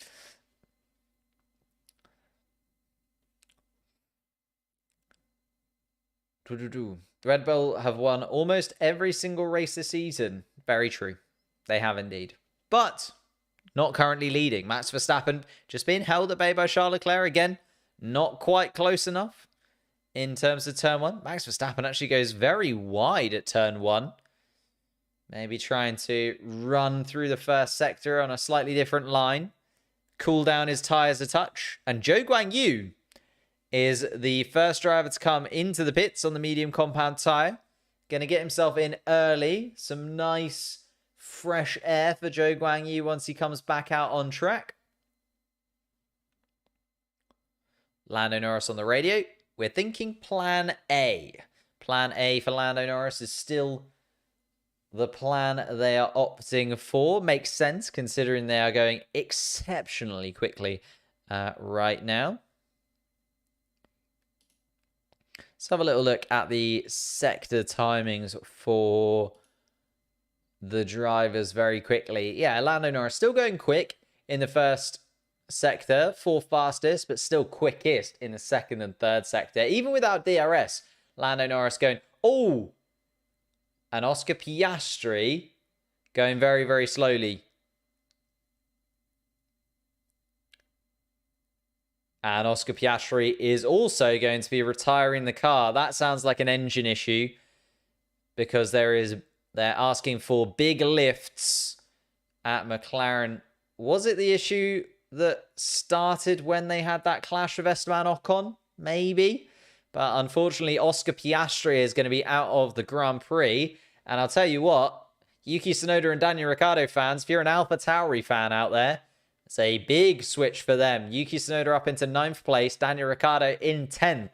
Red Bull have won almost every single race this season. Very true. They have indeed. But not currently leading. Max Verstappen just being held at bay by Charles Leclerc again. Not quite close enough in terms of turn 1. Max Verstappen actually goes very wide at turn 1. Maybe trying to run through the first sector on a slightly different line. Cool down his tyres a touch. And Zhou Guanyu is the first driver to come into the pits on the medium compound tyre. Going to get himself in early. Some nice fresh air for Zhou Guanyu once he comes back out on track. Lando Norris on the radio. We're thinking plan A. Plan A for Lando Norris is still the plan they are opting for. Makes sense considering they are going exceptionally quickly right now. Let's have a little look at the sector timings for the drivers very quickly. Yeah, Lando Norris still going quick in the first sector, fourth fastest, but still quickest in the second and third sector. Even without DRS, Lando Norris going, oh! And Oscar Piastri going very, very slowly. And Oscar Piastri is also going to be retiring the car. That sounds like an engine issue because they're asking for big lifts at McLaren. Was it the issue that started when they had that clash with Esteban Ocon? Maybe. But unfortunately, Oscar Piastri is going to be out of the Grand Prix. And I'll tell you what, Yuki Tsunoda and Daniel Ricciardo fans, if you're an AlphaTauri fan out there, it's a big switch for them. Yuki Tsunoda up into 9th place, Daniel Ricciardo in 10th.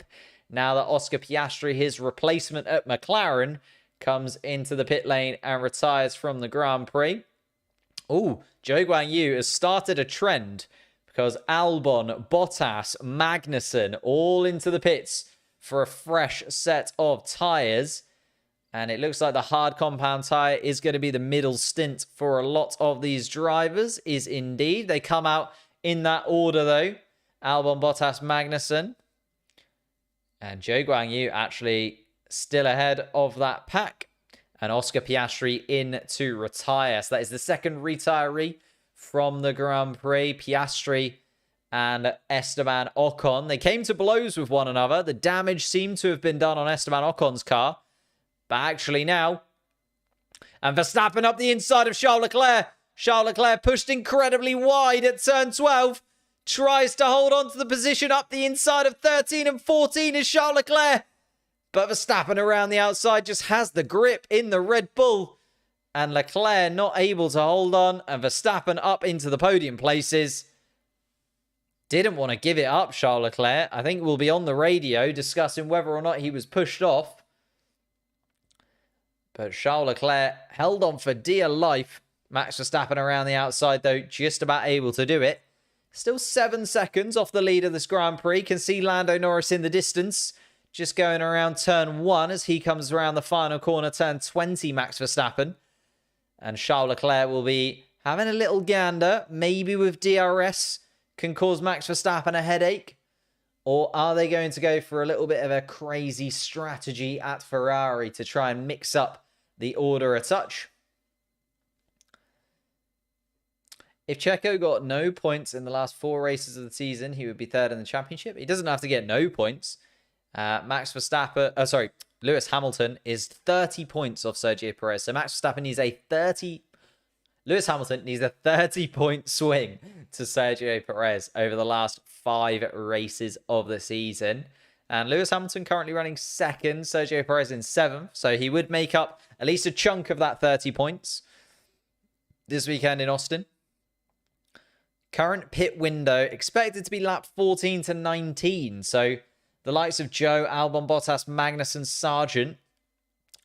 Now that Oscar Piastri, his replacement at McLaren, comes into the pit lane and retires from the Grand Prix. Oh, Zhou Guanyu has started a trend because Albon, Bottas, Magnussen all into the pits for a fresh set of tyres. And it looks like the hard compound tyre is going to be the middle stint for a lot of these drivers, is indeed. They come out in that order, though. Albon, Bottas, Magnussen. And Zhou Guanyu actually still ahead of that pack. And Oscar Piastri in to retire. So that is the second retiree from the Grand Prix. Piastri and Esteban Ocon. They came to blows with one another. The damage seemed to have been done on Esteban Ocon's car. But actually now, and Verstappen up the inside of Charles Leclerc. Charles Leclerc pushed incredibly wide at turn 12. Tries to hold on to the position up the inside of 13 and 14 is Charles Leclerc. But Verstappen around the outside just has the grip in the Red Bull. And Leclerc not able to hold on. And Verstappen up into the podium places. Didn't want to give it up, Charles Leclerc. I think we'll be on the radio discussing whether or not he was pushed off. But Charles Leclerc held on for dear life. Max Verstappen around the outside, though, just about able to do it. Still 7 seconds off the lead of this Grand Prix. Can see Lando Norris in the distance. Just going around turn 1 as he comes around the final corner, turn 20, Max Verstappen. And Charles Leclerc will be having a little gander. Maybe with DRS can cause Max Verstappen a headache. Or are they going to go for a little bit of a crazy strategy at Ferrari to try and mix up the order a touch? If Checo got no points in the last 4 races of the season, he would be third in the championship. He doesn't have to get no points. Lewis Hamilton is 30 points off Sergio Perez. So Max Verstappen needs Lewis Hamilton needs a 30-point swing to Sergio Perez over the last 5 races of the season. And Lewis Hamilton currently running 2nd, Sergio Perez in 7th. So he would make up at least a chunk of that 30 points this weekend in Austin. Current pit window expected to be lap 14 to 19. So the likes of Joe, Albon, Bottas, Magnussen, Sargent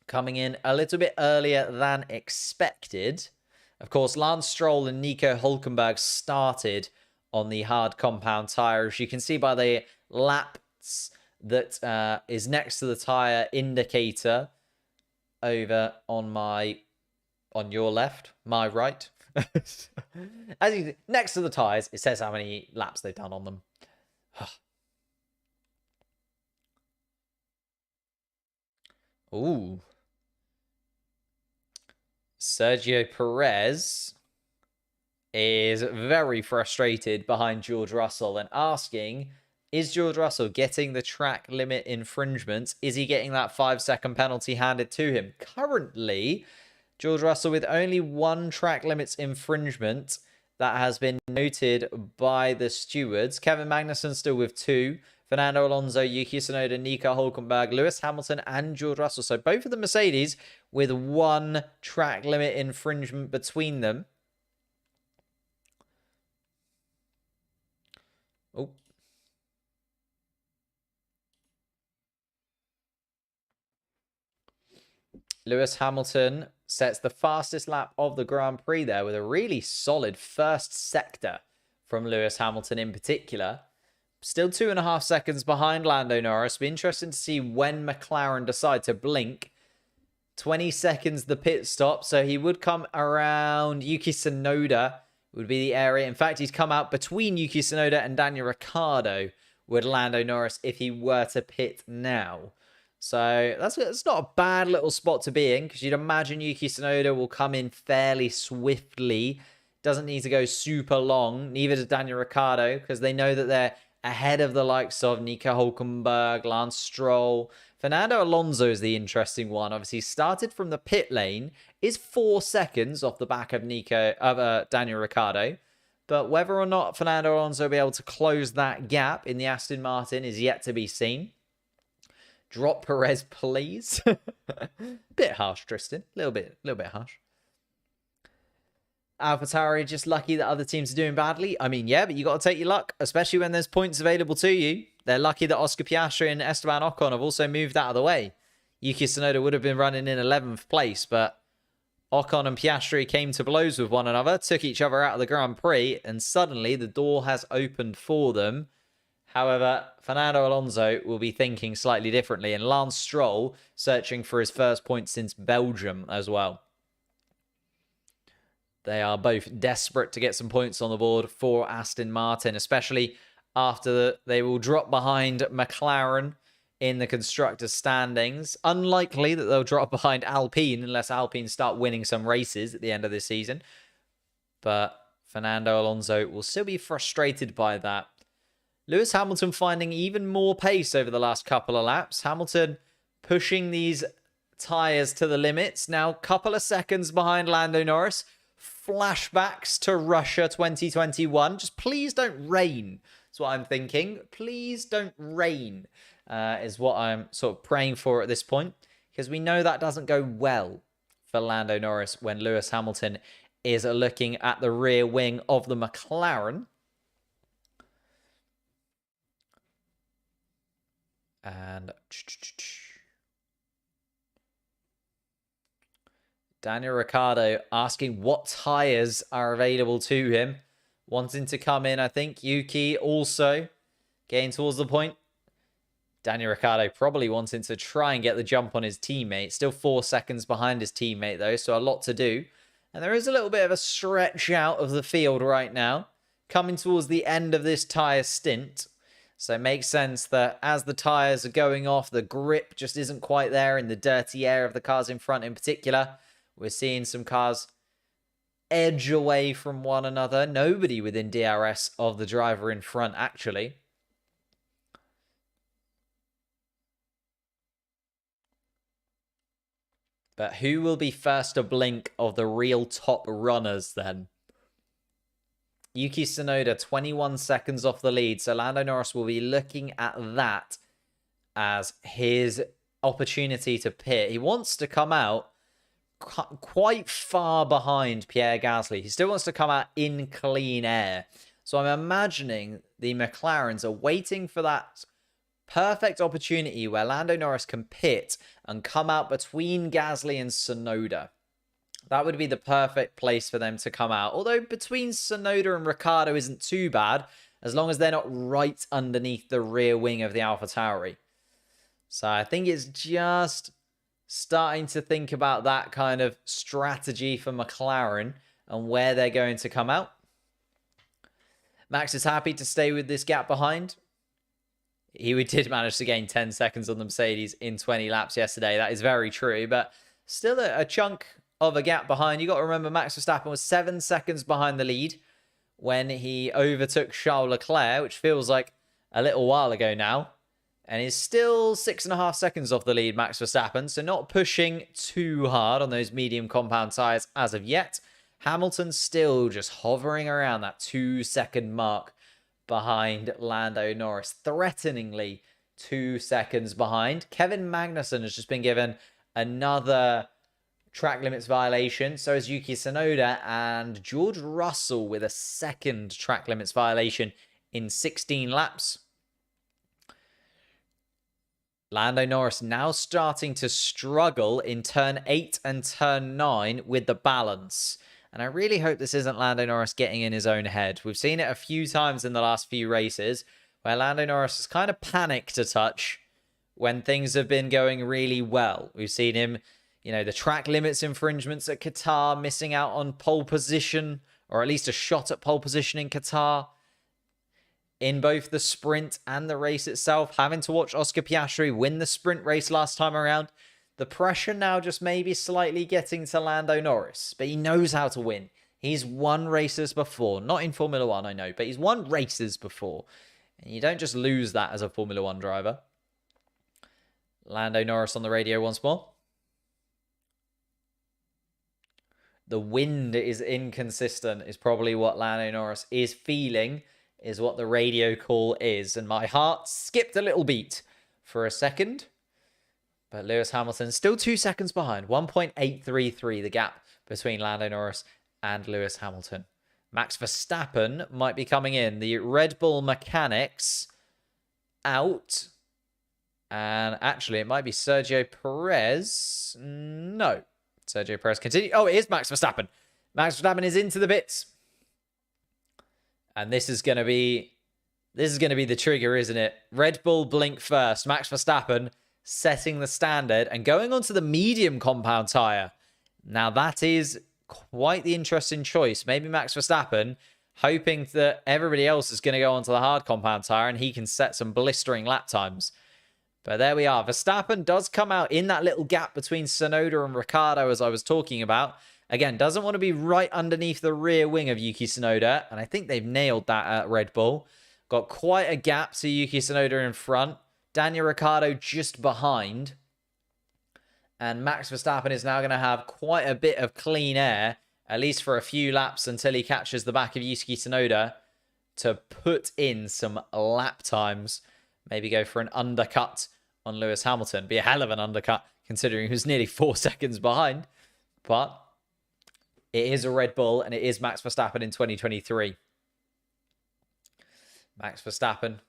coming in a little bit earlier than expected. Of course, Lance Stroll and Nico Hülkenberg started on the hard compound tyre. As you can see by the laps that is next to the tyre indicator over on your left, my right. As you see, next to the tyres, it says how many laps they've done on them. Ooh. Sergio Perez is very frustrated behind George Russell and asking, is George Russell getting the track limit infringement? Is he getting that 5-second penalty handed to him? Currently, George Russell with only 1 track limits infringement that has been noted by the stewards. Kevin Magnussen still with 2. Fernando Alonso, Yuki Tsunoda, Nico Hülkenberg, Lewis Hamilton, and George Russell. So both of the Mercedes with 1 track limit infringement between them. Oh. Lewis Hamilton sets the fastest lap of the Grand Prix there with a really solid first sector from Lewis Hamilton in particular. Still 2.5 seconds behind Lando Norris. Be interesting to see when McLaren decide to blink. 20 seconds the pit stop, so he would come around Yuki Tsunoda would be the area. In fact, he's come out between Yuki Tsunoda and Daniel Ricciardo with Lando Norris if he were to pit now. So that's not a bad little spot to be in, because you'd imagine Yuki Tsunoda will come in fairly swiftly. Doesn't need to go super long. Neither does Daniel Ricciardo, because they know that they're ahead of the likes of Nico Hulkenberg, Lance Stroll. Fernando Alonso is the interesting one. Obviously, he started from the pit lane, is 4 seconds off the back of Daniel Ricciardo. But whether or not Fernando Alonso will be able to close that gap in the Aston Martin is yet to be seen. Drop Perez, please. Bit harsh, Tristan. Little bit harsh. AlphaTauri just lucky that other teams are doing badly. I mean, yeah, but you got to take your luck, especially when there's points available to you. They're lucky that Oscar Piastri and Esteban Ocon have also moved out of the way. Yuki Tsunoda would have been running in 11th place, but Ocon and Piastri came to blows with one another, took each other out of the Grand Prix, and suddenly the door has opened for them. However, Fernando Alonso will be thinking slightly differently, and Lance Stroll searching for his first point since Belgium as well. They are both desperate to get some points on the board for Aston Martin, especially after they will drop behind McLaren in the constructors' standings. Unlikely that they'll drop behind Alpine unless Alpine start winning some races at the end of this season. But Fernando Alonso will still be frustrated by that. Lewis Hamilton finding even more pace over the last couple of laps. Hamilton pushing these tyres to the limits. Now, a couple of seconds behind Lando Norris. Flashbacks to Russia 2021. Just please don't rain. That's what I'm thinking. Please don't rain is what I'm sort of praying for at this point. Because we know that doesn't go well for Lando Norris when Lewis Hamilton is looking at the rear wing of the McLaren. And Daniel Ricciardo asking what tyres are available to him. Wanting to come in, I think. Yuki also getting towards the point. Daniel Ricciardo probably wanting to try and get the jump on his teammate. Still 4 seconds behind his teammate, though, so a lot to do. And there is a little bit of a stretch out of the field right now. Coming towards the end of this tyre stint. So it makes sense that as the tyres are going off, the grip just isn't quite there in the dirty air of the cars in front in particular. We're seeing some cars edge away from one another. Nobody within DRS of the driver in front, actually. But who will be first to blink of the real top runners then? Yuki Tsunoda, 21 seconds off the lead. So Lando Norris will be looking at that as his opportunity to pit. He wants to come out quite far behind Pierre Gasly. He still wants to come out in clean air. So I'm imagining the McLarens are waiting for that perfect opportunity where Lando Norris can pit and come out between Gasly and Tsunoda. That would be the perfect place for them to come out. Although between Tsunoda and Ricciardo isn't too bad, as long as they're not right underneath the rear wing of the AlphaTauri. So I think it's just starting to think about that kind of strategy for McLaren and where they're going to come out. Max is happy to stay with this gap behind. He did manage to gain 10 seconds on the Mercedes in 20 laps yesterday. That is very true, but still a chunk of a gap behind. You got to remember Max Verstappen was 7 seconds behind the lead when he overtook Charles Leclerc, which feels like a little while ago now. And is still 6.5 seconds off the lead, Max Verstappen. So not pushing too hard on those medium compound tyres as of yet. Hamilton still just hovering around that 2-second mark behind Lando Norris. Threateningly 2 seconds behind. Kevin Magnussen has just been given another track limits violation. So is Yuki Tsunoda, and George Russell with a second track limits violation in 16 laps. Lando Norris now starting to struggle in turn 8 and turn 9 with the balance. And I really hope this isn't Lando Norris getting in his own head. We've seen it a few times in the last few races where Lando Norris has kind of panicked a touch when things have been going really well. We've seen him, the track limits infringements at Qatar, missing out on pole position, or at least a shot at pole position in Qatar. In both the sprint and the race itself, having to watch Oscar Piastri win the sprint race last time around. The pressure now just maybe slightly getting to Lando Norris, but he knows how to win. He's won races before, not in Formula 1, I know, but he's won races before. And you don't just lose that as a Formula 1 driver. Lando Norris on the radio once more. The wind is inconsistent, is probably what Lando Norris is feeling, is what the radio call is. And my heart skipped a little beat for a second. But Lewis Hamilton still 2 seconds behind. 1.833 the gap between Lando Norris and Lewis Hamilton. Max Verstappen might be coming in. The Red Bull mechanics out. And actually, it might be Sergio Perez. No. Sergio Perez continue. Oh, it is Max Verstappen. Max Verstappen is into the pits. And this is going to be the trigger, isn't it? Red Bull blink first. Max Verstappen setting the standard and going onto the medium compound tyre. Now, that is quite the interesting choice. Maybe Max Verstappen hoping that everybody else is going to go onto the hard compound tyre and he can set some blistering lap times. But there we are. Verstappen does come out in that little gap between Tsunoda and Ricciardo, as I was talking about. Again, doesn't want to be right underneath the rear wing of Yuki Tsunoda. And I think they've nailed that at Red Bull. Got quite a gap to Yuki Tsunoda in front. Daniel Ricciardo just behind. And Max Verstappen is now going to have quite a bit of clean air, at least for a few laps until he catches the back of Yuki Tsunoda, to put in some lap times. Maybe go for an undercut on Lewis Hamilton. Be a hell of an undercut, considering he was nearly 4 seconds behind. But it is a Red Bull, and it is Max Verstappen in 2023. Max Verstappen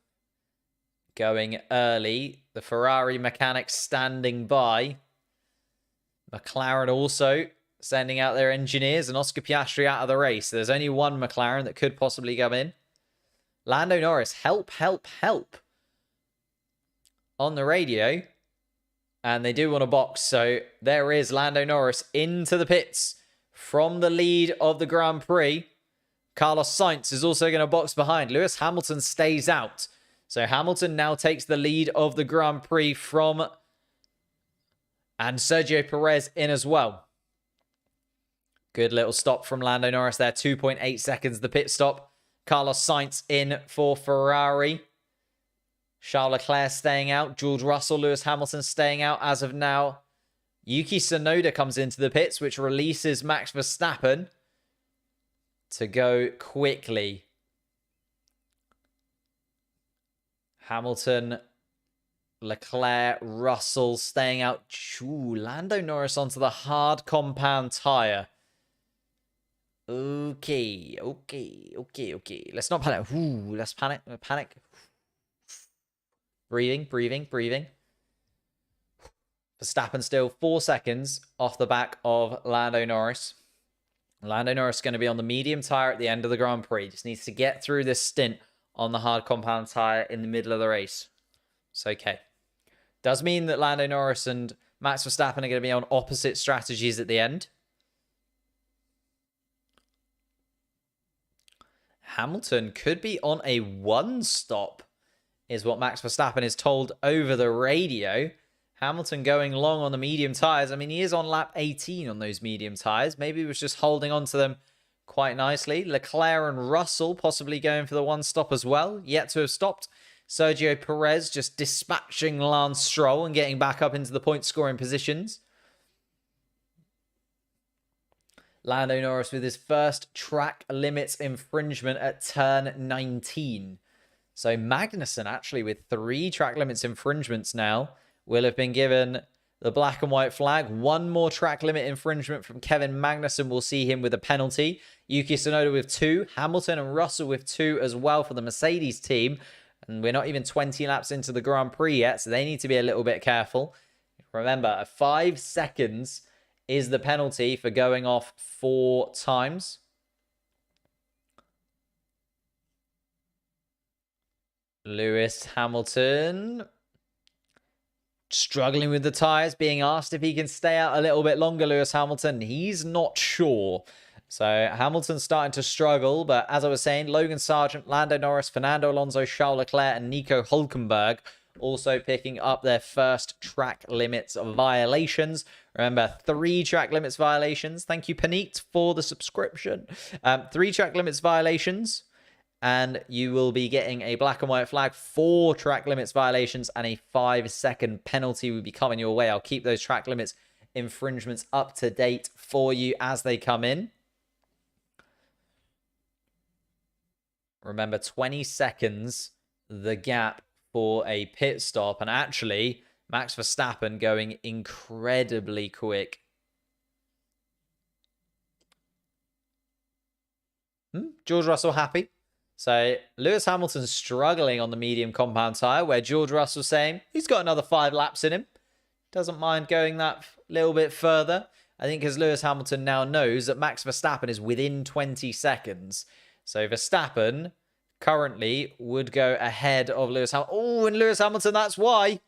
going early. The Ferrari mechanics standing by. McLaren also sending out their engineers, and Oscar Piastri out of the race. There's only one McLaren that could possibly come in. Lando Norris, help, help, help. On the radio. And they do want a box. So there is Lando Norris into the pits from the lead of the Grand Prix. Carlos Sainz is also going to box behind. Lewis Hamilton stays out. So Hamilton now takes the lead of the Grand Prix from... And Sergio Perez in as well. Good little stop from Lando Norris there. 2.8 seconds the pit stop. Carlos Sainz in for Ferrari. Charles Leclerc staying out. George Russell, Lewis Hamilton staying out as of now. Yuki Tsunoda comes into the pits, which releases Max Verstappen to go quickly. Hamilton, Leclerc, Russell staying out. Ooh, Lando Norris onto the hard compound tyre. Okay. Let's not panic. Ooh, let's panic. Breathing. Verstappen still 4 seconds off the back of Lando Norris. Lando Norris is going to be on the medium tyre at the end of the Grand Prix. Just needs to get through this stint on the hard compound tyre in the middle of the race. It's okay. Does mean that Lando Norris and Max Verstappen are going to be on opposite strategies at the end. Hamilton could be on a one stop, is what Max Verstappen is told over the radio. Hamilton going long on the medium tyres. I mean, he is on lap 18 on those medium tyres. Maybe he was just holding on to them quite nicely. Leclerc and Russell possibly going for the one stop as well. Yet to have stopped. Sergio Perez just dispatching Lance Stroll and getting back up into the point scoring positions. Lando Norris with his first track limits infringement at turn 19. So Magnussen actually with 3 track limits infringements now will have been given the black and white flag. One more track limit infringement from Kevin Magnussen will see him with a penalty. Yuki Tsunoda with 2. Hamilton and Russell with 2 as well for the Mercedes team. And we're not even 20 laps into the Grand Prix yet, so they need to be a little bit careful. Remember, 5 seconds is the penalty for going off 4 times. Lewis Hamilton struggling with the tyres, being asked if he can stay out a little bit longer. Lewis Hamilton, he's not sure. So Hamilton's starting to struggle, but as I was saying, Logan Sargent, Lando Norris, Fernando Alonso, Charles Leclerc, and Nico Hülkenberg also picking up their first track limits violations. Remember, 3 track limits violations. Thank you, Panit, for the subscription. 3 track limits violations, and you will be getting a black and white flag. 4 track limits violations and a 5-second penalty will be coming your way. I'll keep those track limits infringements up to date for you as they come in. Remember, 20 seconds, the gap for a pit stop. And actually, Max Verstappen going incredibly quick. George Russell happy. So Lewis Hamilton's struggling on the medium compound tyre, where George Russell's saying he's got another 5 laps in him. Doesn't mind going that little bit further. I think because Lewis Hamilton now knows that Max Verstappen is within 20 seconds. So Verstappen currently would go ahead of Lewis Hamilton. Oh, and Lewis Hamilton, that's why.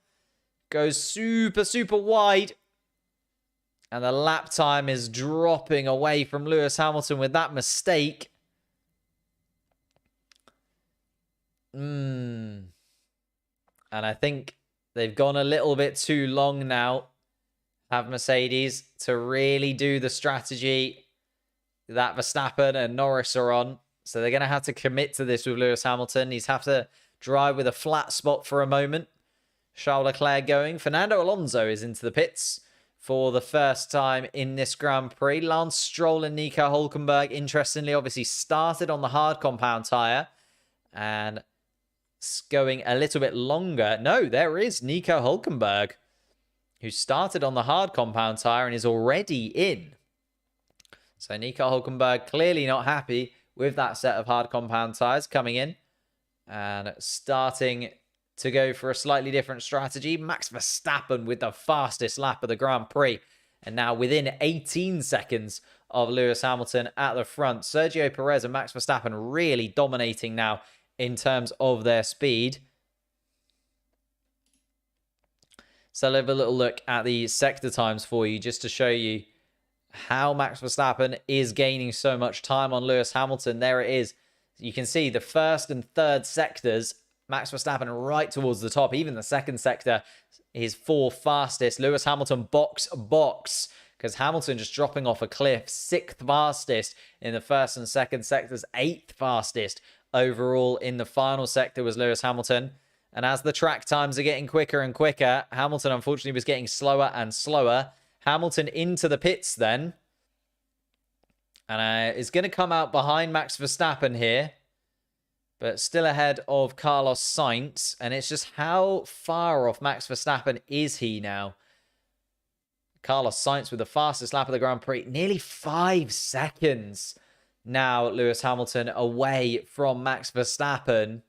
Goes super, super wide. And the lap time is dropping away from Lewis Hamilton with that mistake. And I think they've gone a little bit too long now, have Mercedes, to really do the strategy that Verstappen and Norris are on. So they're going to have to commit to this with Lewis Hamilton. He's have to drive with a flat spot for a moment. Charles Leclerc going. Fernando Alonso is into the pits for the first time in this Grand Prix. Lance Stroll and Nico Hülkenberg, interestingly, obviously started on the hard compound tyre. And going a little bit longer. No, there is Nico Hülkenberg, who started on the hard compound tyre and is already in. So Nico Hülkenberg clearly not happy with that set of hard compound tyres coming in and starting to go for a slightly different strategy. Max Verstappen with the fastest lap of the Grand Prix, and now within 18 seconds of Lewis Hamilton at the front. Sergio Perez and Max Verstappen really dominating now in terms of their speed. So let's have a little look at the sector times for you, just to show you how Max Verstappen is gaining so much time on Lewis Hamilton. There it is. You can see the first and third sectors, Max Verstappen right towards the top. Even the second sector, his 4 fastest. Lewis Hamilton box, because Hamilton just dropping off a cliff. 6th fastest in the first and second sectors. 8th fastest overall in the final sector was Lewis Hamilton. And as the track times are getting quicker and quicker, Hamilton unfortunately was getting slower and slower. Hamilton into the pits then. And is going to come out behind Max Verstappen here. But still ahead of Carlos Sainz. And it's just how far off Max Verstappen is he now? Carlos Sainz with the fastest lap of the Grand Prix. Nearly 5 seconds. Now Lewis Hamilton away from Max Verstappen.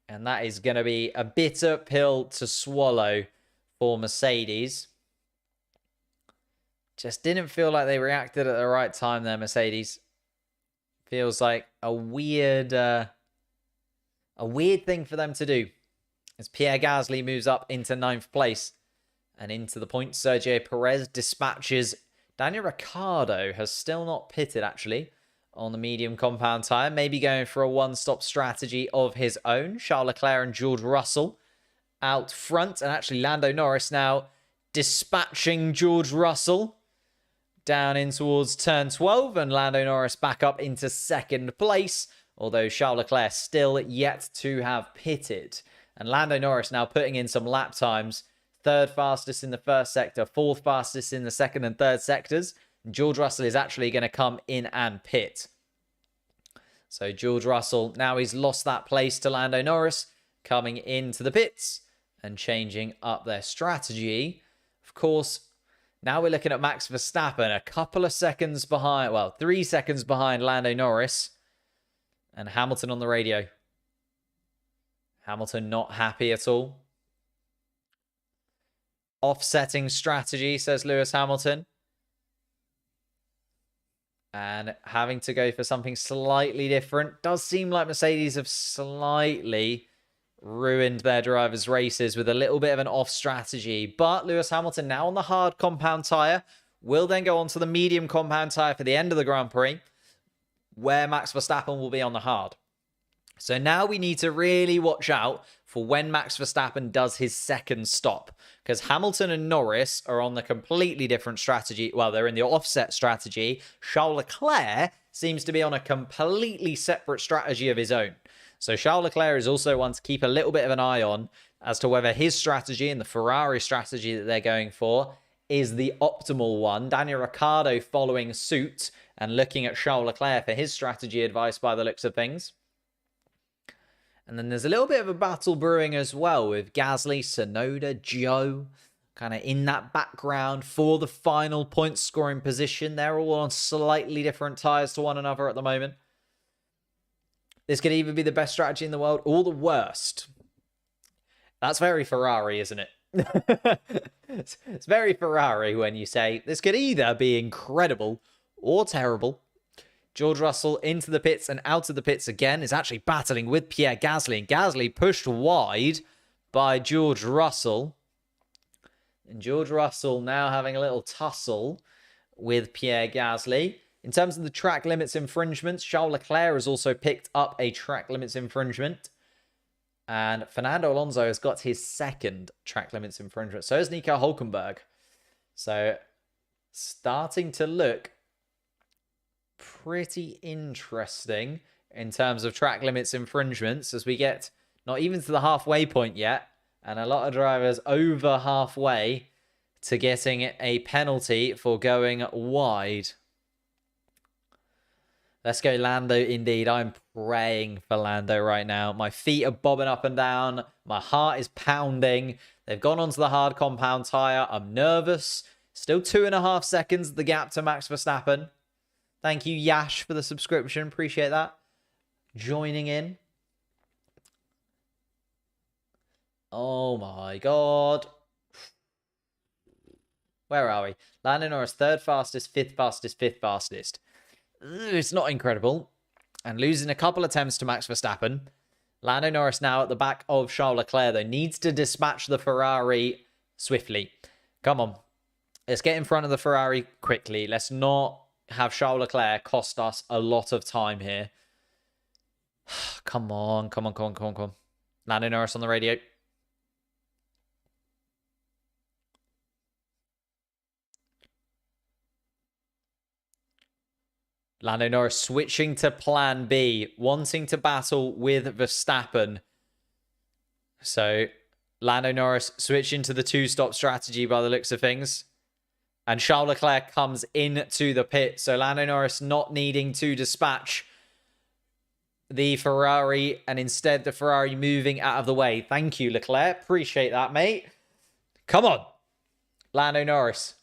And that is going to be a bitter pill to swallow for Mercedes. Just didn't feel like they reacted at the right time there, Mercedes. Feels like a weird thing for them to do. As Pierre Gasly moves up into 9th place and into the points. Sergio Perez dispatches. Daniel Ricciardo has still not pitted, actually, on the medium compound tyre. Maybe going for a one-stop strategy of his own. Charles Leclerc and George Russell out front. And actually Lando Norris now dispatching George Russell down in towards turn 12. And Lando Norris back up into 2nd place. Although Charles Leclerc still yet to have pitted. And Lando Norris now putting in some lap times. 3rd fastest in the first sector. 4th fastest in the 2nd and 3rd sectors. George Russell is actually going to come in and pit. So George Russell, now he's lost that place to Lando Norris, coming into the pits and changing up their strategy. Of course, now we're looking at Max Verstappen, a couple of seconds behind, well, 3 seconds behind Lando Norris. And Hamilton on the radio. Hamilton not happy at all. Offsetting strategy, says Lewis Hamilton. And having to go for something slightly different. Does seem like Mercedes have slightly ruined their drivers' races with a little bit of an off strategy. But Lewis Hamilton now on the hard compound tyre will then go on to the medium compound tyre for the end of the Grand Prix, where Max Verstappen will be on the hard. So now we need to really watch out for when Max Verstappen does his second stop, because Hamilton and Norris are on the completely different strategy. Well, they're in the offset strategy. Charles Leclerc seems to be on a completely separate strategy of his own. So Charles Leclerc is also one to keep a little bit of an eye on as to whether his strategy and the Ferrari strategy that they're going for is the optimal one. Daniel Ricciardo following suit and looking at Charles Leclerc for his strategy advice by the looks of things. And then there's a little bit of a battle brewing as well with Gasly, Tsunoda, Joe, kind of in that background for the final point scoring position. They're all on slightly different tyres to one another at the moment. This could either be the best strategy in the world or the worst. That's very Ferrari, isn't it? It's very Ferrari when you say this could either be incredible or terrible. George Russell into the pits and out of the pits again is actually battling with Pierre Gasly. And Gasly pushed wide by George Russell. And George Russell now having a little tussle with Pierre Gasly. In terms of the track limits infringements, Charles Leclerc has also picked up a track limits infringement. And Fernando Alonso has got his second track limits infringement. So has Nico Hülkenberg. So starting to look pretty interesting in terms of track limits infringements as we get not even to the halfway point yet, and a lot of drivers over halfway to getting a penalty for going wide. Let's go Lando indeed. I'm praying for Lando right now. My feet are bobbing up and down. My heart is pounding. They've gone onto the hard compound tyre. I'm nervous. Still 2.5 seconds the gap to Max Verstappen. Thank you, Yash, for the subscription. Appreciate that. Joining in. Oh my God. Where are we? Lando Norris, third fastest, fifth fastest, fifth fastest. It's not incredible. And losing a couple attempts to Max Verstappen. Lando Norris now at the back of Charles Leclerc, though, needs to dispatch the Ferrari swiftly. Come on. Let's get in front of the Ferrari quickly. Let's not have Charles Leclerc cost us a lot of time here. Come on, come on, come on, come on, come on. Lando Norris on the radio. Lando Norris switching to plan B, wanting to battle with Verstappen. So Lando Norris switching to the two-stop strategy by the looks of things. And Charles Leclerc comes into the pit. So Lando Norris not needing to dispatch the Ferrari. And instead the Ferrari moving out of the way. Thank you, Leclerc. Appreciate that, mate. Come on. Lando Norris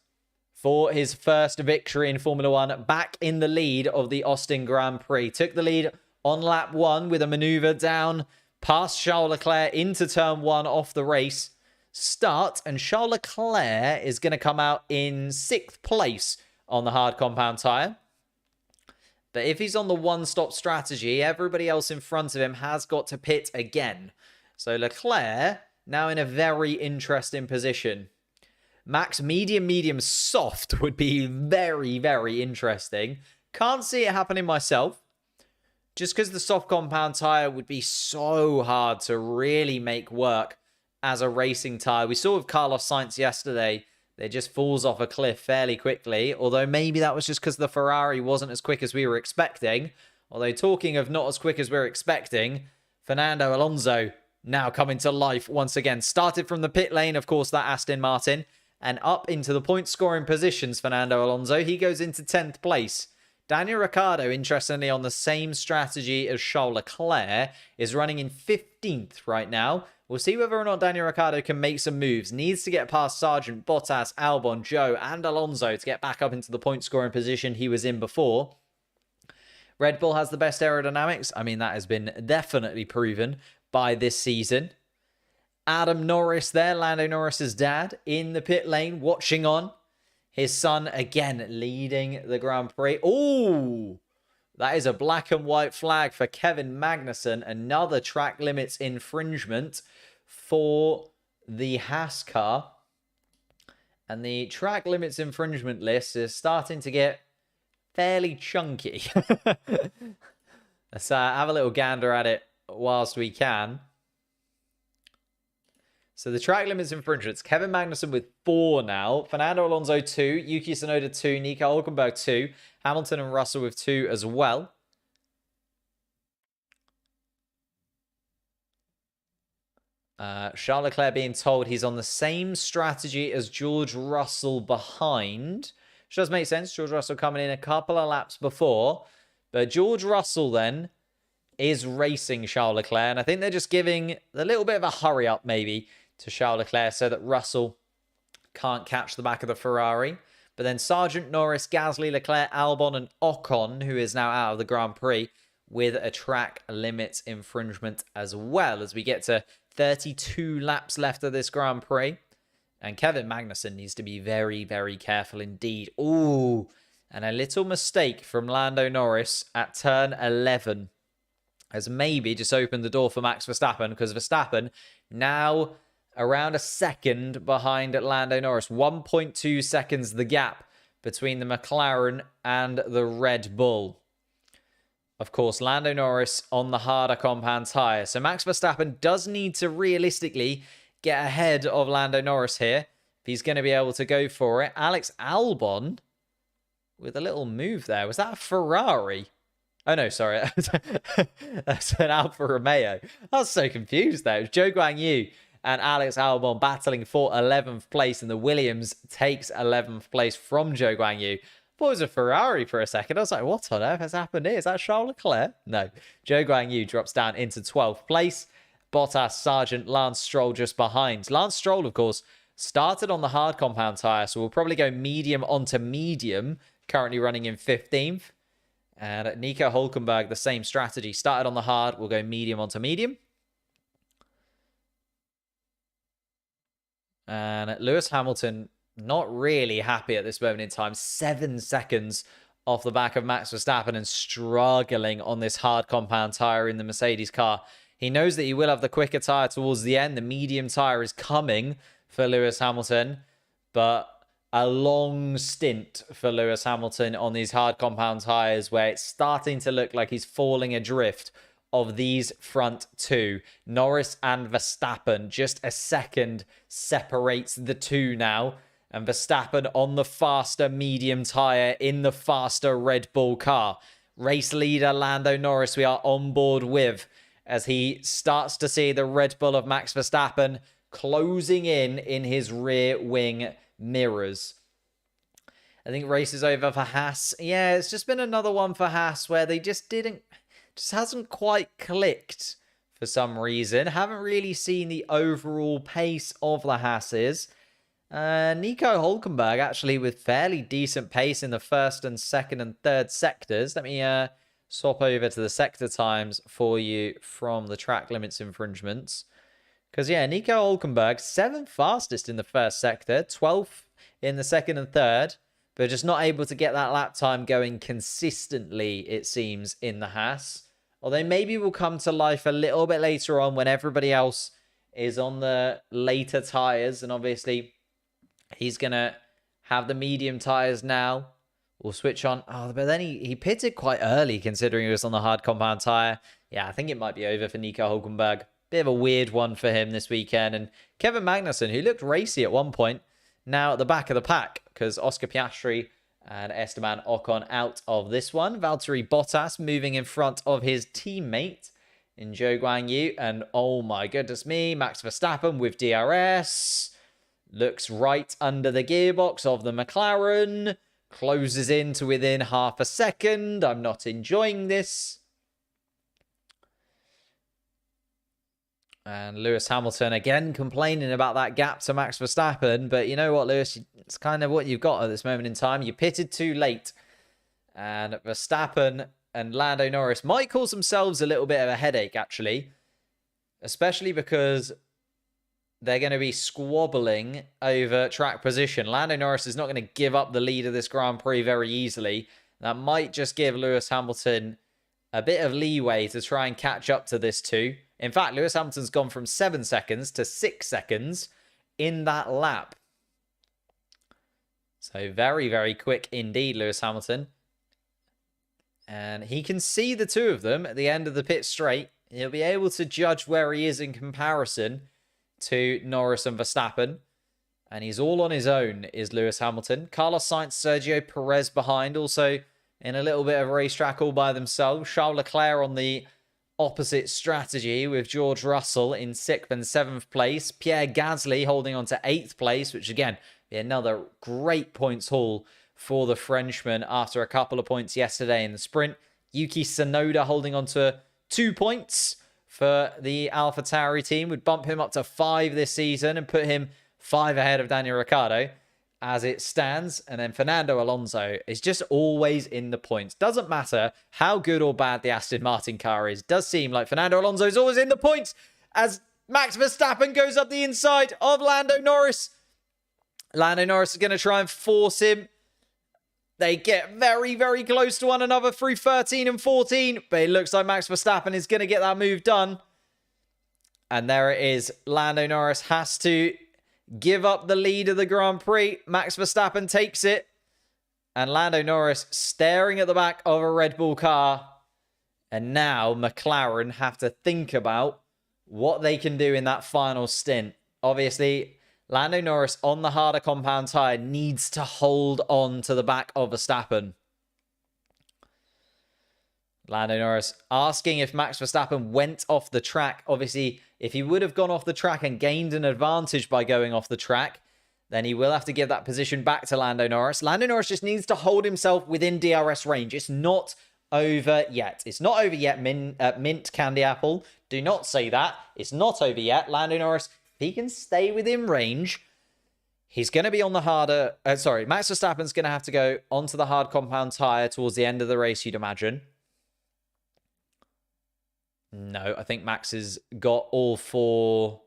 for his first victory in Formula 1. Back in the lead of the Austin Grand Prix. Took the lead on lap 1 with a maneuver down past Charles Leclerc into turn 1 off the race start, and Charles Leclerc is going to come out in 6th place on the hard compound tyre. But if he's on the one-stop strategy, everybody else in front of him has got to pit again. So Leclerc now in a very interesting position. Max medium, medium, soft would be very, very interesting. Can't see it happening myself. Just because the soft compound tyre would be so hard to really make work as a racing tyre. We saw with Carlos Sainz yesterday, it just falls off a cliff fairly quickly. Although maybe that was just because the Ferrari wasn't as quick as we were expecting. Although talking of not as quick as we were expecting, Fernando Alonso now coming to life once again. Started from the pit lane, of course, that Aston Martin. And up into the point scoring positions, Fernando Alonso. He goes into 10th place. Daniel Ricciardo, interestingly, on the same strategy as Charles Leclerc, is running in 15th right now. We'll see whether or not Daniel Ricciardo can make some moves. Needs to get past Sargent, Bottas, Albon, Joe, and Alonso to get back up into the point-scoring position he was in before. Red Bull has the best aerodynamics. I mean, that has been definitely proven by this season. Adam Norris there, Lando Norris's dad, in the pit lane, watching on. His son, again, leading the Grand Prix. Oh, that is a black and white flag for Kevin Magnussen. Another track limits infringement for the Haas car. And the track limits infringement list is starting to get fairly chunky. Let's have a little gander at it whilst we can. So the track limits infringements, Kevin Magnussen with 4 now. Fernando Alonso 2, Yuki Tsunoda 2, Nico Hülkenberg 2, Hamilton and Russell with 2 as well. Charles Leclerc being told he's on the same strategy as George Russell behind. Which does make sense. George Russell coming in a couple of laps before. But George Russell then is racing Charles Leclerc. And I think they're just giving a little bit of a hurry up maybe to Charles Leclerc so that Russell can't catch the back of the Ferrari. But then Sargent, Norris, Gasly, Leclerc, Albon and Ocon, who is now out of the Grand Prix, with a track limits infringement as well, as we get to 32 laps left of this Grand Prix. And Kevin Magnussen needs to be very, very careful indeed. Ooh, and a little mistake from Lando Norris at turn 11 has maybe just opened the door for Max Verstappen, because Verstappen now around a second behind Lando Norris. 1.2 seconds the gap between the McLaren and the Red Bull. Of course, Lando Norris on the harder compound tyre. So Max Verstappen does need to realistically get ahead of Lando Norris here if he's going to be able to go for it. Alex Albon with a little move there. Was that a Ferrari? Oh, no, sorry. That's an Alfa Romeo. I was so confused there. It was Zhou Guanyu and Alex Albon battling for 11th place, and the Williams takes 11th place from Zhou Guanyu. I thought it was a Ferrari for a second. I was like, what on earth has happened here? Is that Charles Leclerc? No. Zhou Guanyu drops down into 12th place. Bottas, Sargent, Lance Stroll just behind. Lance Stroll, of course, started on the hard compound tyre, so we'll probably go medium onto medium, currently running in 15th. And Nico Hülkenberg, the same strategy. Started on the hard, we'll go medium onto medium. And Lewis Hamilton, not really happy at this moment in time. 7 seconds off the back of Max Verstappen and struggling on this hard compound tyre in the Mercedes car. He knows that he will have the quicker tyre towards the end. The medium tyre is coming for Lewis Hamilton, but a long stint for Lewis Hamilton on these hard compound tyres where it's starting to look like he's falling adrift of these front two. Norris and Verstappen, just a second separates the two now. And Verstappen on the faster medium tyre in the faster Red Bull car. Race leader Lando Norris we are on board with as he starts to see the Red Bull of Max Verstappen closing in his rear wing mirrors. I think race is over for Haas. Yeah, it's just been another one for Haas where they just hasn't quite clicked for some reason. Haven't really seen the overall pace of the Haas's. Nico Hülkenberg actually with fairly decent pace in the first and second and third sectors. Let me swap over to the sector times for you from the track limits infringements. Because, yeah, Nico Hülkenberg, 7th fastest in the first sector, 12th in the second and third, but just not able to get that lap time going consistently, it seems, in the Haas. Although maybe will come to life a little bit later on when everybody else is on the later tyres. And obviously, he's going to have the medium tyres now. We'll switch on. Oh, but then he pitted quite early considering he was on the hard compound tyre. Yeah, I think it might be over for Nico Hülkenberg. Bit of a weird one for him this weekend. And Kevin Magnussen, who looked racy at one point, now at the back of the pack because Oscar Piastri and Esteban Ocon out of this one. Valtteri Bottas moving in front of his teammate in Zhou Guanyu. And oh my goodness me, Max Verstappen with DRS. Looks right under the gearbox of the McLaren. Closes in to within half a second. I'm not enjoying this. And Lewis Hamilton again complaining about that gap to Max Verstappen. But you know what, Lewis? It's kind of what you've got at this moment in time. You pitted too late. And Verstappen and Lando Norris might cause themselves a little bit of a headache, actually. Especially because they're going to be squabbling over track position. Lando Norris is not going to give up the lead of this Grand Prix very easily. That might just give Lewis Hamilton a bit of leeway to try and catch up to this too. In fact, Lewis Hamilton's gone from 7 seconds to 6 seconds in that lap. So very, very quick indeed, Lewis Hamilton. And he can see the two of them at the end of the pit straight. He'll be able to judge where he is in comparison to Norris and Verstappen. And he's all on his own, is Lewis Hamilton. Carlos Sainz, Sergio Perez behind, also in a little bit of a racetrack all by themselves. Charles Leclerc on the opposite strategy with George Russell in 6th and 7th place. Pierre Gasly holding on to 8th place, which again, be another great points haul for the Frenchman after a couple of points yesterday in the sprint. Yuki Tsunoda holding on to 2 points for the AlphaTauri team. Would bump him up to 5 this season and put him 5 ahead of Daniel Ricciardo as it stands. And then Fernando Alonso is just always in the points. Doesn't matter how good or bad the Aston Martin car is. Does seem like Fernando Alonso is always in the points as Max Verstappen goes up the inside of Lando Norris. Lando Norris is going to try and force him. They get very, very close to one another through 13 and 14. But it looks like Max Verstappen is going to get that move done. And there it is. Lando Norris has to give up the lead of the Grand Prix. Max Verstappen takes it. And Lando Norris staring at the back of a Red Bull car. And now McLaren have to think about what they can do in that final stint. Obviously, Lando Norris on the harder compound tyre needs to hold on to the back of Verstappen. Lando Norris asking if Max Verstappen went off the track. Obviously, if he would have gone off the track and gained an advantage by going off the track, then he will have to give that position back to Lando Norris. Lando Norris just needs to hold himself within DRS range. It's not over yet. It's not over yet, Mint Candy Apple. Do not say that. It's not over yet. Lando Norris, if he can stay within range, he's going to be on the harder... Max Verstappen's going to have to go onto the hard compound tyre towards the end of the race, you'd imagine. No, I think Max has got all 4,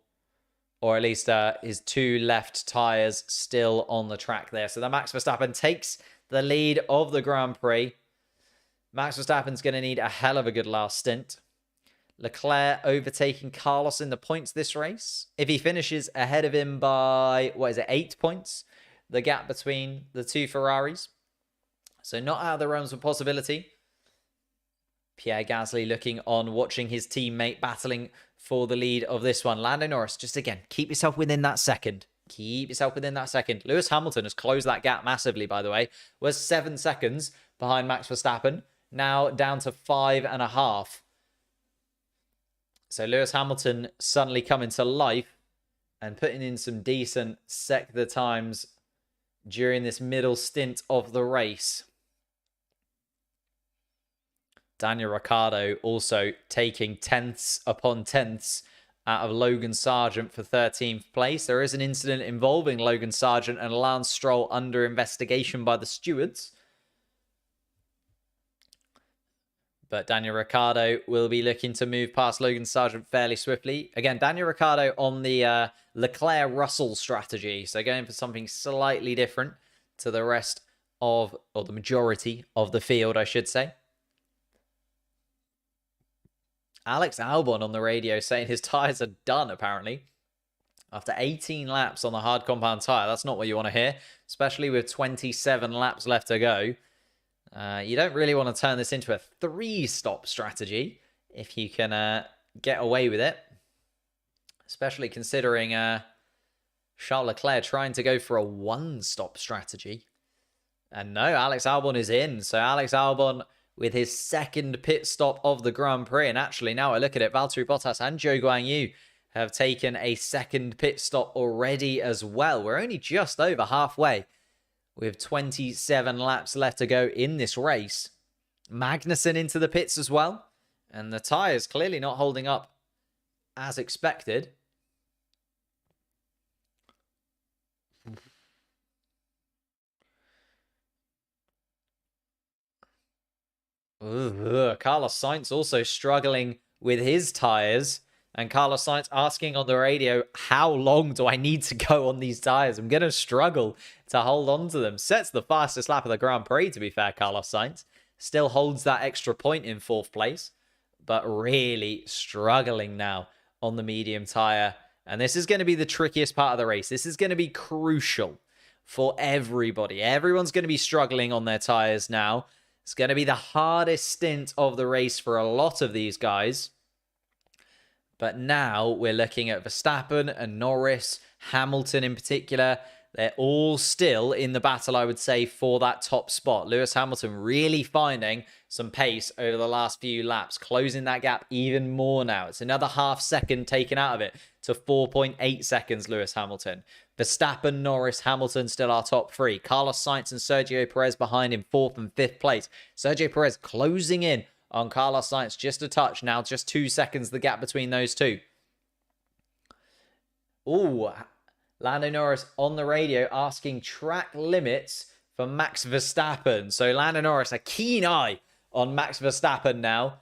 or at least his 2 left tyres still on the track there. So the Max Verstappen takes the lead of the Grand Prix. Max Verstappen's going to need a hell of a good last stint. Leclerc overtaking Carlos in the points this race. If he finishes ahead of him by, 8 points? The gap between the 2 Ferraris. So not out of the realms of possibility. Pierre Gasly looking on, watching his teammate battling for the lead of this one. Lando Norris, just again, keep yourself within that second. Keep yourself within that second. Lewis Hamilton has closed that gap massively, by the way. Was 7 seconds behind Max Verstappen. Now down to 5.5. So Lewis Hamilton suddenly coming to life and putting in some decent sector times during this middle stint of the race. Daniel Ricciardo also taking tenths upon tenths out of Logan Sargent for 13th place. There is an incident involving Logan Sargent and Lance Stroll under investigation by the stewards. But Daniel Ricciardo will be looking to move past Logan Sargent fairly swiftly. Again, Daniel Ricciardo on the Leclerc-Russell strategy. So going for something slightly different to the rest of, or the majority of the field, I should say. Alex Albon on the radio saying his tyres are done, apparently. After 18 laps on the hard compound tyre. That's not what you want to hear. Especially with 27 laps left to go. You don't really want to turn this into a 3-stop strategy if you can get away with it. Especially considering Charles Leclerc trying to go for a 1-stop strategy. And no, Alex Albon is in. So Alex Albon with his 2nd pit stop of the Grand Prix. And actually, now I look at it, Valtteri Bottas and Zhou Guanyu have taken a 2nd pit stop already as well. We're only just over halfway with 27 laps left to go in this race. Magnussen into the pits as well. And the tyres clearly not holding up as expected. Carlos Sainz also struggling with his tyres. And Carlos Sainz asking on the radio, how long do I need to go on these tyres? I'm going to struggle to hold on to them. Sets the fastest lap of the Grand Prix, to be fair, Carlos Sainz. Still holds that extra point in 4th place, but really struggling now on the medium tyre. And this is going to be the trickiest part of the race. This is going to be crucial for everybody. Everyone's going to be struggling on their tyres now. It's going to be the hardest stint of the race for a lot of these guys. But now we're looking at Verstappen and Norris, Hamilton in particular. They're all still in the battle, I would say, for that top spot. Lewis Hamilton really finding some pace over the last few laps, closing that gap even more now. It's another half second taken out of it to 4.8 seconds, Lewis Hamilton. Verstappen, Norris, Hamilton still our top 3. Carlos Sainz and Sergio Perez behind in 4th and 5th place. Sergio Perez closing in on Carlos Sainz just a touch. Now just 2 seconds the gap between those two. Ooh, Lando Norris on the radio asking track limits for Max Verstappen. So Lando Norris, a keen eye on Max Verstappen now,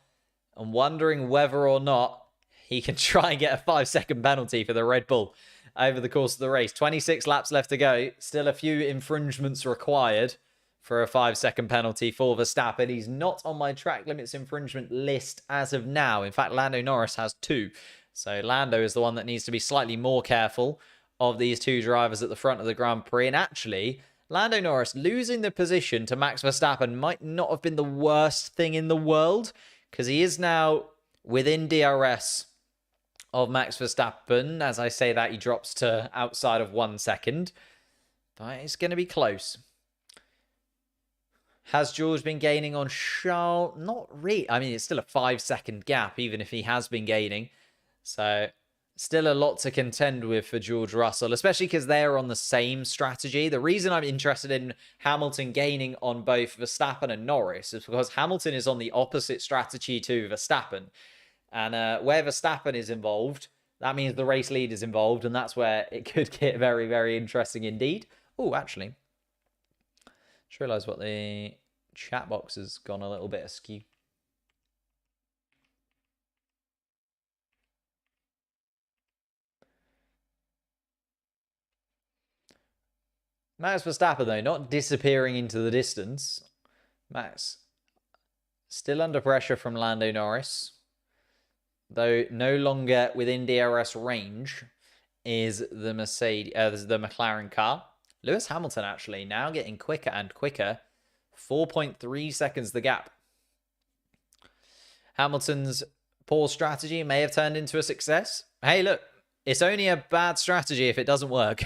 and wondering whether or not he can try and get a 5-second penalty for the Red Bull over the course of the race. 26 laps left to go. Still a few infringements required for a 5-second penalty for Verstappen. He's not on my track limits infringement list as of now. In fact, Lando Norris has 2. So Lando is the one that needs to be slightly more careful of these 2 drivers at the front of the Grand Prix. And actually, Lando Norris losing the position to Max Verstappen might not have been the worst thing in the world, because he is now within DRS of Max Verstappen. As I say that, he drops to outside of 1 second. But it's going to be close. Has George been gaining on Charles? Not really. I mean, it's still a 5-second gap, even if he has been gaining. So still a lot to contend with for George Russell, especially because they're on the same strategy. The reason I'm interested in Hamilton gaining on both Verstappen and Norris is because Hamilton is on the opposite strategy to Verstappen. And where Verstappen is involved, that means the race lead is involved, and that's where it could get very, very interesting indeed. Oh, actually, just realised what the chat box has gone a little bit askew. Max Verstappen, though, not disappearing into the distance. Max still under pressure from Lando Norris, though no longer within DRS range is the the McLaren car. Lewis Hamilton actually now getting quicker and quicker. 4.3 seconds the gap. Hamilton's poor strategy may have turned into a success. Hey, look, it's only a bad strategy if it doesn't work.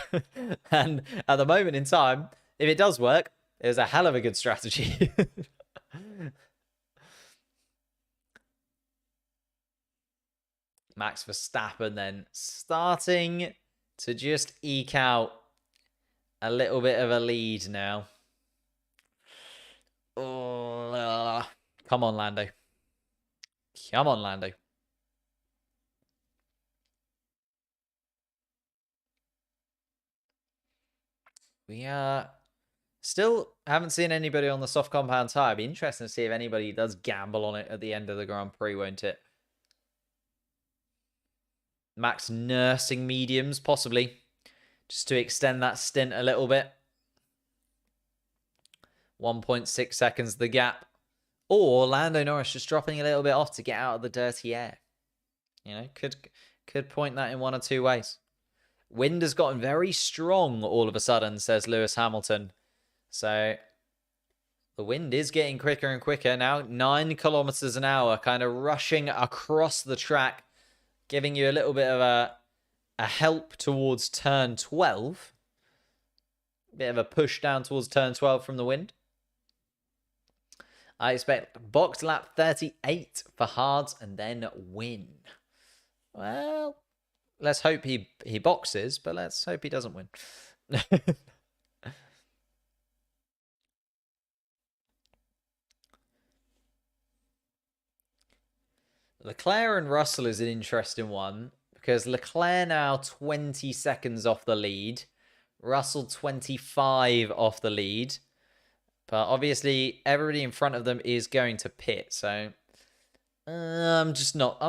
And at the moment in time, if it does work, it was a hell of a good strategy. Max Verstappen then starting to just eke out a little bit of a lead now. Oh, come on, Lando. Come on, Lando. We still haven't seen anybody on the soft compound tyre. It'd be interesting to see if anybody does gamble on it at the end of the Grand Prix, won't it? Max nursing mediums, possibly, just to extend that stint a little bit. 1.6 seconds the gap. Or Lando Norris just dropping a little bit off to get out of the dirty air. You know, could point that in one or two ways. Wind has gotten very strong all of a sudden, says Lewis Hamilton. So the wind is getting quicker and quicker now. 9 kilometers an hour, kind of rushing across the track, giving you a little bit of a help towards turn 12. Bit of a push down towards turn 12 from the wind. I expect box lap 38 for hards and then win. Well, let's hope he boxes, but let's hope he doesn't win. Leclerc and Russell is an interesting one because Leclerc now 20 seconds off the lead. Russell 25 off the lead. But obviously, everybody in front of them is going to pit. So I'm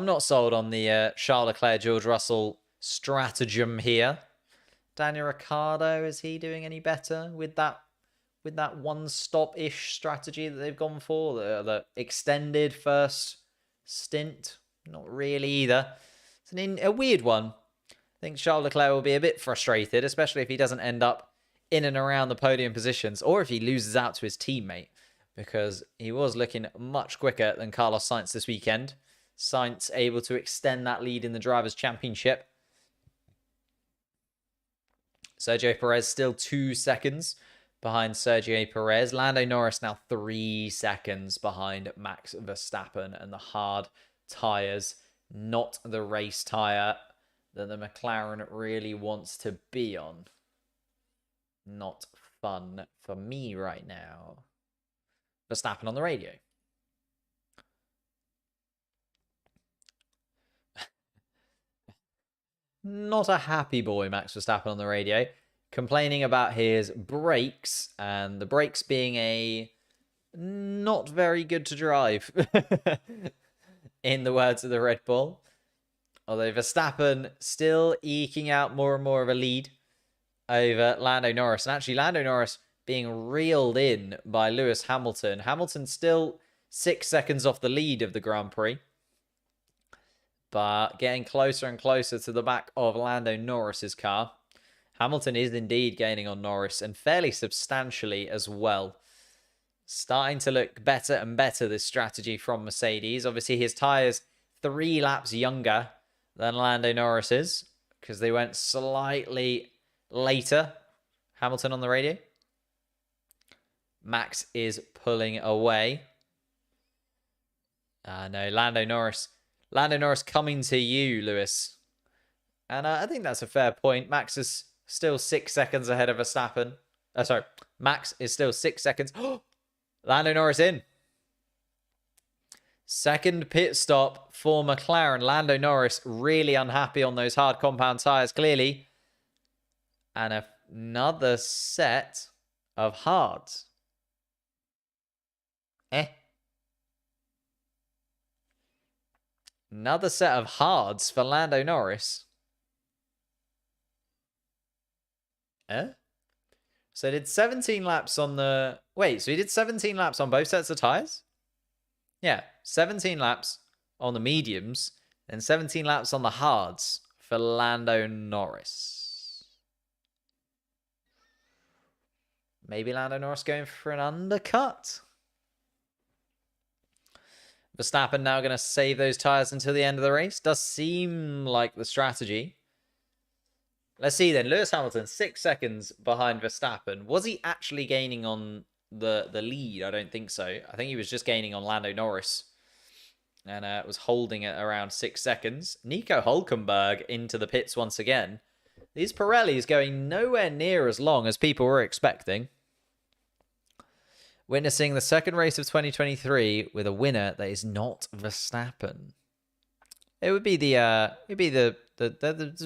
not sold on the Charles Leclerc, George Russell stratagem here. Daniel Ricciardo, is he doing any better with that one-stop-ish strategy that they've gone for? The extended first stint? Not really either. It's a weird one. I think Charles Leclerc will be a bit frustrated, especially if he doesn't end up in and around the podium positions, or if he loses out to his teammate, because he was looking much quicker than Carlos Sainz this weekend. Sainz able to extend that lead in the Drivers' Championship. Sergio Perez still 2 seconds behind Sergio Perez. Lando Norris now 3 seconds behind Max Verstappen, and the hard tyres, not the race tyre that the McLaren really wants to be on. Not fun for me right now. Verstappen on the radio. Not a happy boy, Max Verstappen on the radio. Complaining about his brakes, and the brakes being a not very good to drive. In the words of the Red Bull. Although Verstappen still eking out more and more of a lead over Lando Norris. And actually Lando Norris being reeled in by Lewis Hamilton. Hamilton still 6 seconds off the lead of the Grand Prix, but getting closer and closer to the back of Lando Norris's car. Hamilton is indeed gaining on Norris, and fairly substantially as well. Starting to look better and better, this strategy from Mercedes. Obviously, his tyres 3 laps younger than Lando Norris's, because they went slightly later. Hamilton on the radio. Max is pulling away. No, Lando Norris. Lando Norris coming to you, Lewis. And I think that's a fair point. Max is still 6 seconds ahead of Verstappen. Sorry, Max is still 6 seconds. Lando Norris in. Second pit stop for McLaren. Lando Norris really unhappy on those hard compound tyres, clearly. And another set of hards. Another set of hards for Lando Norris. So he did 17 laps on the... Wait, so he did 17 laps on both sets of tyres? Yeah, 17 laps on the mediums and 17 laps on the hards for Lando Norris. Maybe Lando Norris going for an undercut? Verstappen now going to save those tyres until the end of the race. Does seem like the strategy. Let's see then. Lewis Hamilton, 6 seconds behind Verstappen. Was he actually gaining on the lead? I don't think so. I think he was just gaining on Lando Norris. And was holding it around 6 seconds. Nico Hülkenberg into the pits once again. These Pirellis going nowhere near as long as people were expecting. Witnessing the second race of 2023 with a winner that is not Verstappen. It would be there's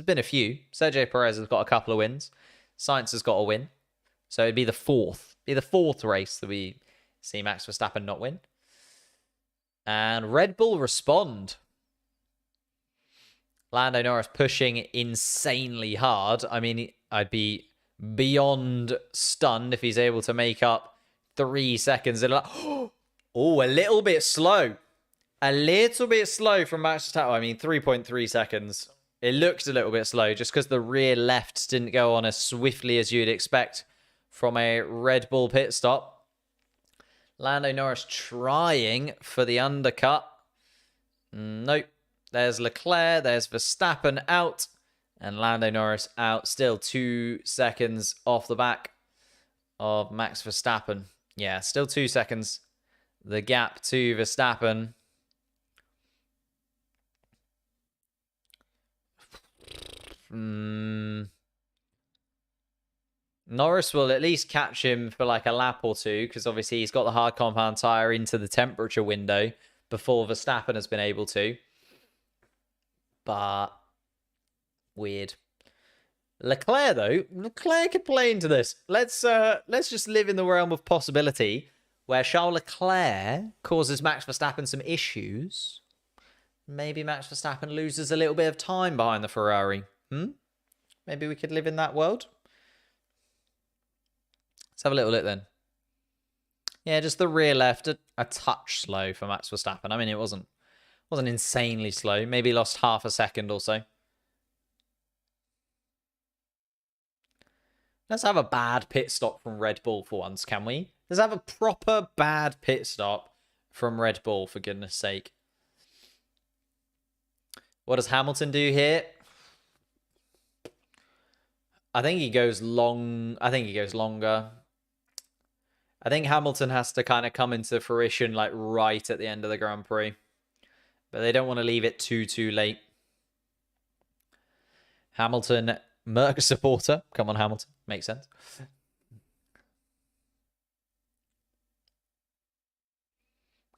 been a few. Sergio Perez has got a couple of wins. Sainz has got a win. So it'd be the fourth. Race that we see Max Verstappen not win. And Red Bull respond. Lando Norris pushing insanely hard. I mean, I'd be beyond stunned if he's able to make up 3 seconds. Oh, a little bit slow. A little bit slow from Max Verstappen. I mean, 3.3 seconds. It looked a little bit slow just because the rear lefts didn't go on as swiftly as you'd expect from a Red Bull pit stop. Lando Norris trying for the undercut. Nope. There's Leclerc. There's Verstappen out. And Lando Norris out. Still 2 seconds off the back of Max Verstappen. Yeah, still 2 seconds. The gap to Verstappen. Norris will at least catch him for like a lap or two, because obviously he's got the hard compound tyre into the temperature window before Verstappen has been able to. But weird. Leclerc, though, Leclerc could play into this. Let's just live in the realm of possibility where Charles Leclerc causes Max Verstappen some issues. maybe Max Verstappen loses a little bit of time behind the Ferrari. Maybe we could live in that world. Let's have a little look then. Yeah, just the rear left, a touch slow for Max Verstappen. I mean, it wasn't insanely slow. Maybe lost half a second or so. Let's have a bad pit stop from Red Bull for once, can we? Let's have a proper bad pit stop from Red Bull, for goodness sake. What does Hamilton do here? I think he goes long. I think he goes longer. I think Hamilton has to kind of come into fruition like right at the end of the Grand Prix. But they don't want to leave it too late. Hamilton, Merc supporter. Come on, Hamilton. Makes sense.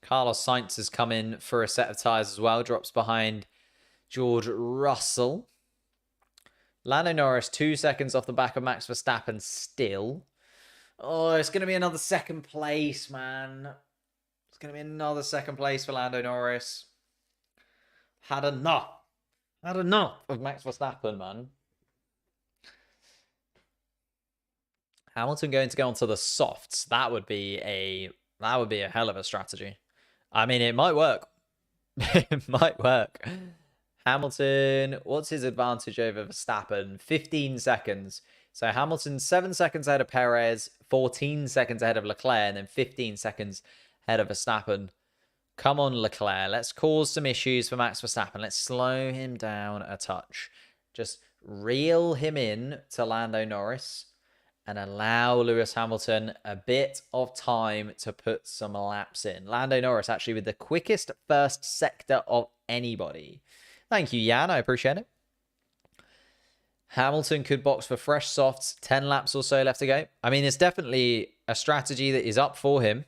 Carlos Sainz has come in for a set of tyres as well. Drops behind George Russell. Lando Norris 2 seconds off the back of Max Verstappen still. Oh, it's going to be another second place, man. It's going to be another second place for Lando Norris. Had enough of Max Verstappen, man. Hamilton going to go onto the softs. That would be a hell of a strategy. I mean, it might work. It might work. Hamilton, what's his advantage over Verstappen? 15 seconds. So Hamilton 7 seconds ahead of Perez, 14 seconds ahead of Leclerc, and then 15 seconds ahead of Verstappen. Come on, Leclerc. Let's cause some issues for Max Verstappen. Let's slow him down a touch. Just reel him in to Lando Norris and allow Lewis Hamilton a bit of time to put some laps in. Lando Norris actually with the quickest first sector of anybody. Thank you, Jan. I appreciate it. Hamilton could box for fresh softs. 10 laps or so left to go. I mean, it's definitely a strategy that is up for him,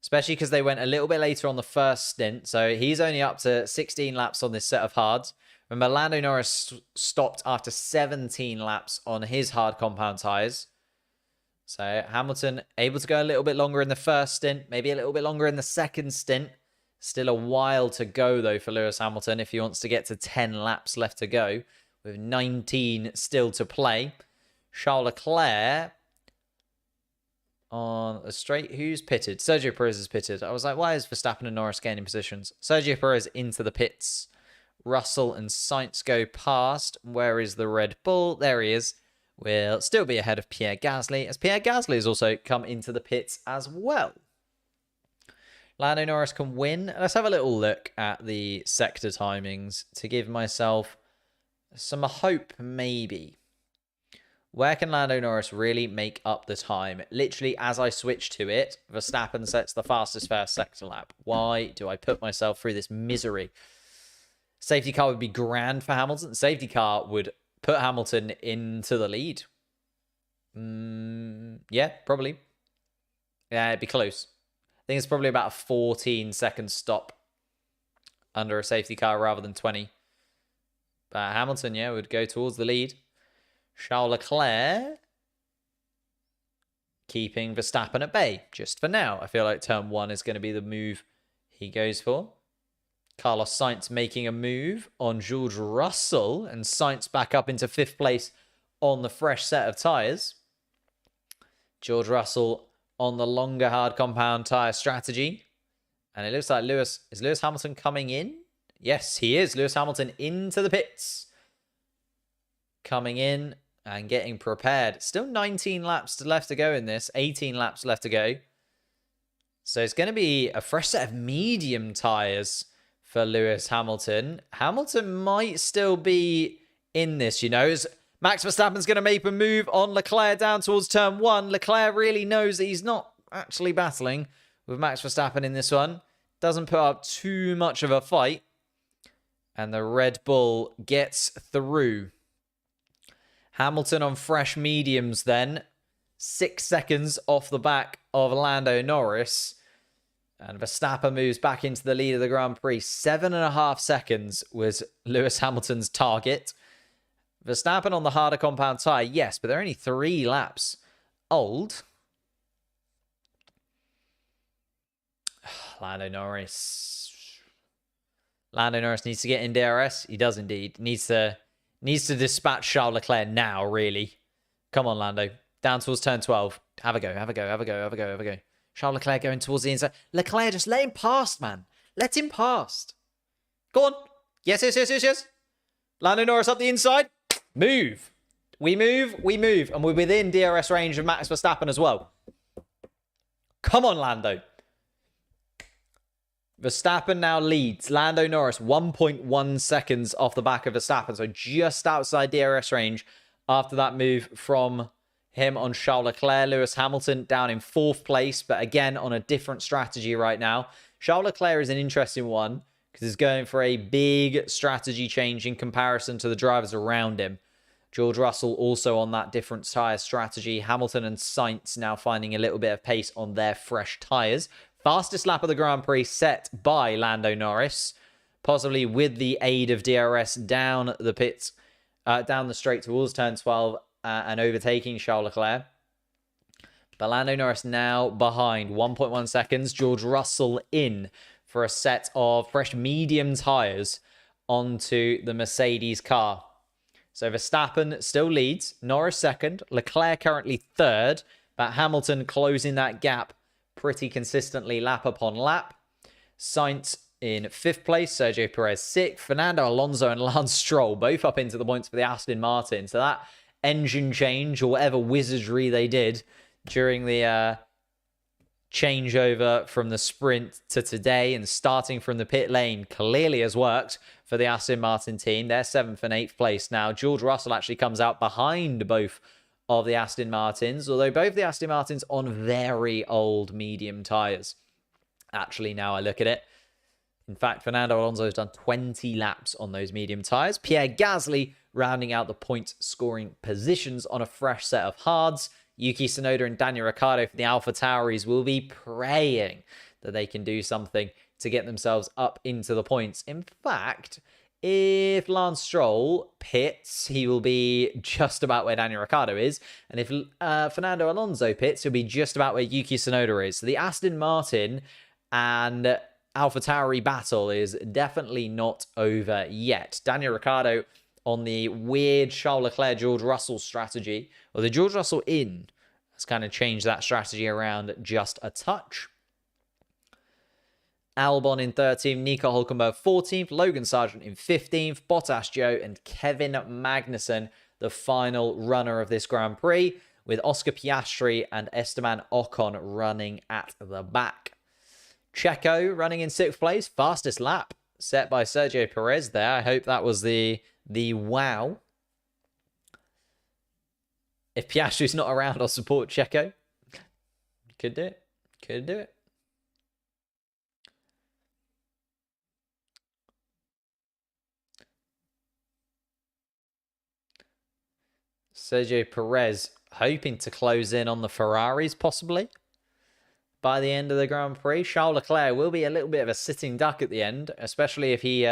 especially because they went a little bit later on the first stint. So he's only up to 16 laps on this set of hards. Remember, Lando Norris stopped after 17 laps on his hard compound tyres. So Hamilton able to go a little bit longer in the first stint, maybe a little bit longer in the second stint. Still a while to go, though, for Lewis Hamilton if he wants to get to 10 laps left to go, with 19 still to play. Charles Leclerc on the straight. Who's pitted? Sergio Perez is pitted. I was like, why is Verstappen and Norris gaining positions? Sergio Perez into the pits. Russell and Sainz go past. Where is the Red Bull? There he is. Will still be ahead of Pierre Gasly, as Pierre Gasly has also come into the pits as well. Lando Norris can win. Let's have a little look at the sector timings to give myself some hope, maybe. Where can Lando Norris really make up the time? Literally, as I switch to it, Verstappen sets the fastest first sector lap. Why do I put myself through this misery? Safety car would be grand for Hamilton. Safety car would put Hamilton into the lead. Yeah, probably. Yeah, it'd be close. I think it's probably about a 14-second stop under a safety car rather than 20. But Hamilton, yeah, would go towards the lead. Charles Leclerc keeping Verstappen at bay just for now. I feel like turn 1 is going to be the move he goes for. Carlos Sainz making a move on George Russell, and Sainz back up into 5th place on the fresh set of tyres. George Russell on the longer hard compound tyre strategy. And it looks like Lewis Hamilton coming in? Yes, he is. Lewis Hamilton into the pits. Coming in and getting prepared. Still 19 laps left to go in this. 18 laps left to go. So it's going to be a fresh set of medium tyres for Lewis Hamilton. Hamilton might still be in this, you know. Max Verstappen's going to make a move on Leclerc down towards turn 1. Leclerc really knows that he's not actually battling with Max Verstappen in this one. Doesn't put up too much of a fight. And the Red Bull gets through. Hamilton on fresh mediums then. 6 seconds off the back of Lando Norris. And Verstappen moves back into the lead of the Grand Prix. 7.5 seconds was Lewis Hamilton's target. Verstappen on the harder compound tyre, yes, but they're only 3 laps old. Lando Norris. Lando Norris needs to get in DRS. He does indeed. Needs to dispatch Charles Leclerc now, really. Come on, Lando. Down towards turn 12. Have a go. Charles Leclerc going towards the inside. Leclerc, just let him past, man. Let him past. Go on. Yes. Lando Norris up the inside. Move. We move. And we're within DRS range of Max Verstappen as well. Come on, Lando. Verstappen now leads. Lando Norris 1.1 seconds off the back of Verstappen. So just outside DRS range after that move from him on Charles Leclerc. Lewis Hamilton down in 4th place, but again on a different strategy right now. Charles Leclerc is an interesting one because he's going for a big strategy change in comparison to the drivers around him. George Russell also on that different tyre strategy. Hamilton and Sainz now finding a little bit of pace on their fresh tyres. Fastest lap of the Grand Prix set by Lando Norris, possibly with the aid of DRS down the pits, down the straight towards turn 12 and overtaking Charles Leclerc. But Lando Norris now behind 1.1 seconds. George Russell in for a set of fresh medium tyres onto the Mercedes car. So Verstappen still leads, Norris second, Leclerc currently third, but Hamilton closing that gap pretty consistently lap upon lap. Sainz in 5th place, Sergio Perez 6th, Fernando Alonso and Lance Stroll both up into the points for the Aston Martin. So that engine change or whatever wizardry they did during the changeover from the sprint to today and starting from the pit lane clearly has worked for the Aston Martin team. They're 7th and 8th place now. George Russell actually comes out behind both of the Aston Martins, although both the Aston Martins on very old medium tyres. Actually, now I look at it. In fact, Fernando Alonso has done 20 laps on those medium tyres. Pierre Gasly rounding out the point scoring positions on a fresh set of hards. Yuki Tsunoda and Daniel Ricciardo for the AlphaTauris will be praying that they can do something to get themselves up into the points. In fact, if Lance Stroll pits, he will be just about where Daniel Ricciardo is. And if Fernando Alonso pits, he'll be just about where Yuki Tsunoda is. So the Aston Martin and AlphaTauri battle is definitely not over yet. Daniel Ricciardo on the weird Charles Leclerc, George Russell strategy, or the George Russell in, has kind of changed that strategy around just a touch. Albon in 13th, Nico Hülkenberg 14th, Logan Sargent in 15th, Bottas Joe and Kevin Magnussen, the final runner of this Grand Prix, with Oscar Piastri and Esteban Ocon running at the back. Checo running in 6th place, fastest lap set by Sergio Perez there. I hope that was the wow. If Piastri's not around, I'll support Checo. Could do it. Sergio Perez hoping to close in on the Ferraris, possibly, by the end of the Grand Prix. Charles Leclerc will be a little bit of a sitting duck at the end, especially if he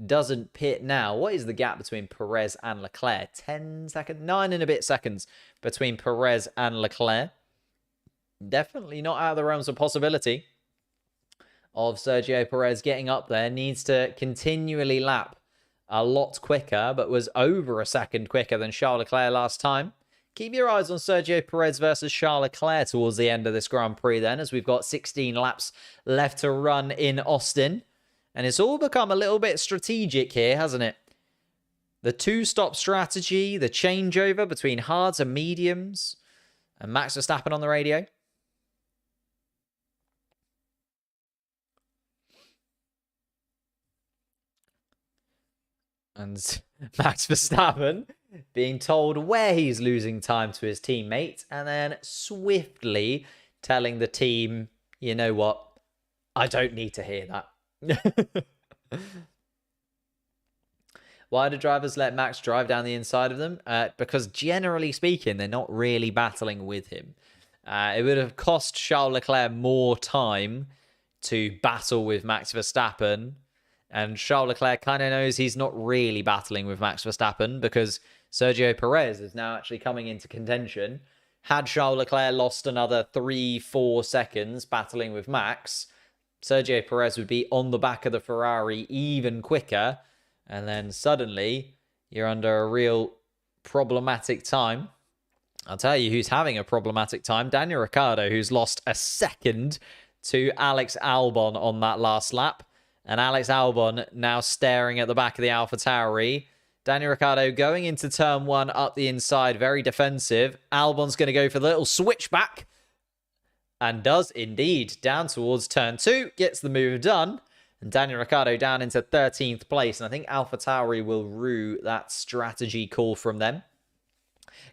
doesn't pit now. What is the gap between Perez and Leclerc? 10 seconds? 9 and a bit seconds between Perez and Leclerc. Definitely not out of the realms of possibility of Sergio Perez getting up there. Needs to continually lap a lot quicker, but was over a second quicker than Charles Leclerc last time. Keep your eyes on Sergio Perez versus Charles Leclerc towards the end of this Grand Prix then, as we've got 16 laps left to run in Austin. And it's all become a little bit strategic here, hasn't it? The two-stop strategy, the changeover between hards and mediums, and Max Verstappen on the radio. And Max Verstappen being told where he's losing time to his teammate, and then swiftly telling the team, you know what, I don't need to hear that. Why do drivers let Max drive down the inside of them? Because generally speaking, they're not really battling with him. It would have cost Charles Leclerc more time to battle with Max Verstappen. And Charles Leclerc kind of knows he's not really battling with Max Verstappen because Sergio Perez is now actually coming into contention. Had Charles Leclerc lost another 3-4 seconds battling with Max, Sergio Perez would be on the back of the Ferrari even quicker. And then suddenly you're under a real problematic time. I'll tell you who's having a problematic time. Daniel Ricciardo, who's lost a second to Alex Albon on that last lap. And Alex Albon now staring at the back of the AlphaTauri. Daniel Ricciardo going into turn 1 up the inside, very defensive. Albon's going to go for the little switchback. And does indeed. Down towards turn 2, gets the move done. And Daniel Ricciardo down into 13th place. And I think AlphaTauri will rue that strategy call from them.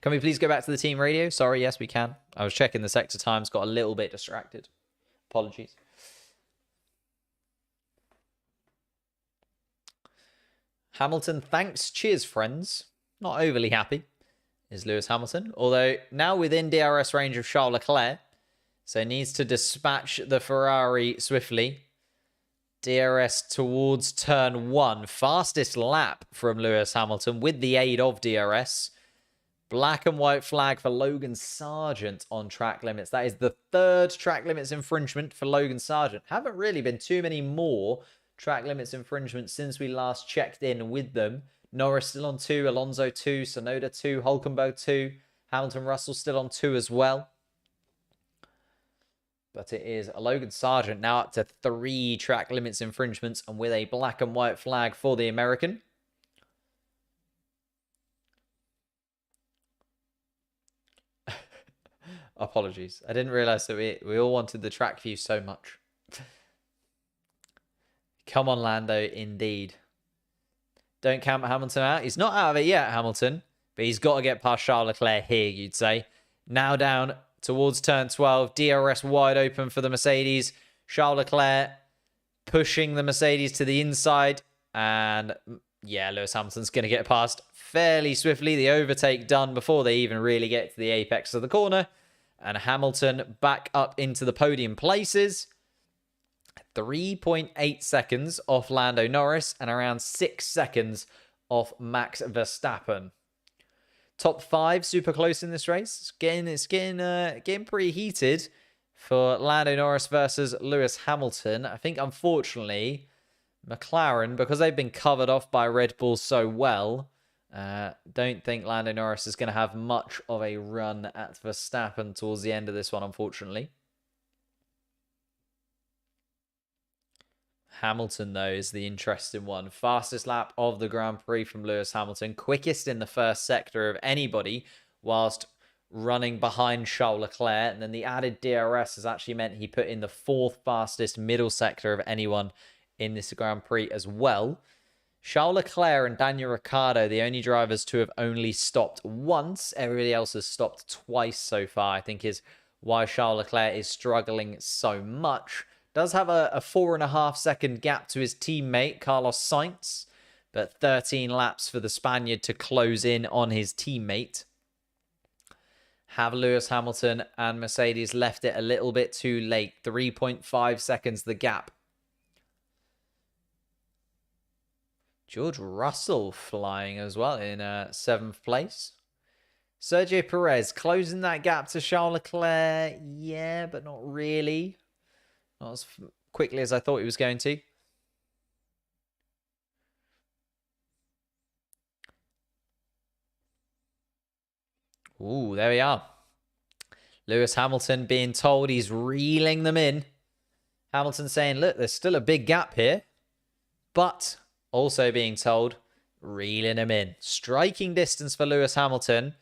Can we please go back to the team radio? Sorry, yes, we can. I was checking the sector times, got a little bit distracted. Apologies. Hamilton, thanks. Cheers, friends. Not overly happy is Lewis Hamilton. Although now within DRS range of Charles Leclerc. So needs to dispatch the Ferrari swiftly. DRS towards turn 1. Fastest lap from Lewis Hamilton with the aid of DRS. Black and white flag for Logan Sargent on track limits. That is the 3rd track limits infringement for Logan Sargent. Haven't really been too many more track limits infringements since we last checked in with them. Norris still on 2, Alonso 2, Tsunoda 2, Hulkenberg 2, Hamilton Russell still on 2 as well. But it is Logan Sargent now up to 3 track limits infringements and with a black and white flag for the American. Apologies. I didn't realise that we all wanted the track view so much. Come on, Lando, indeed. Don't count Hamilton out. He's not out of it yet, Hamilton. But he's got to get past Charles Leclerc here, you'd say. Now down towards turn 12. DRS wide open for the Mercedes. Charles Leclerc pushing the Mercedes to the inside. And yeah, Lewis Hamilton's going to get past fairly swiftly. The overtake done before they even really get to the apex of the corner. And Hamilton back up into the podium places. 3.8 seconds off Lando Norris and around 6 seconds off Max Verstappen. Top 5 super close in this race. It's getting pretty heated for Lando Norris versus Lewis Hamilton. I think, unfortunately, McLaren, because they've been covered off by Red Bull so well, don't think Lando Norris is going to have much of a run at Verstappen towards the end of this one, unfortunately. Hamilton, though, is the interesting one. Fastest lap of the Grand Prix from Lewis Hamilton. Quickest in the first sector of anybody, whilst running behind Charles Leclerc. And then the added DRS has actually meant he put in the 4th fastest middle sector of anyone in this Grand Prix as well. Charles Leclerc and Daniel Ricciardo, the only drivers to have only stopped once. Everybody else has stopped twice so far, I think, is why Charles Leclerc is struggling so much. Does have a 4.5 second gap to his teammate, Carlos Sainz, but 13 laps for the Spaniard to close in on his teammate. Have Lewis Hamilton and Mercedes left it a little bit too late. 3.5 seconds the gap. George Russell flying as well in 7th place. Sergio Perez closing that gap to Charles Leclerc. Yeah, but not really. Not as quickly as I thought he was going to. Ooh, there we are. Lewis Hamilton being told he's reeling them in. Hamilton saying, look, there's still a big gap here. But also being told, reeling him in. Striking distance for Lewis Hamilton.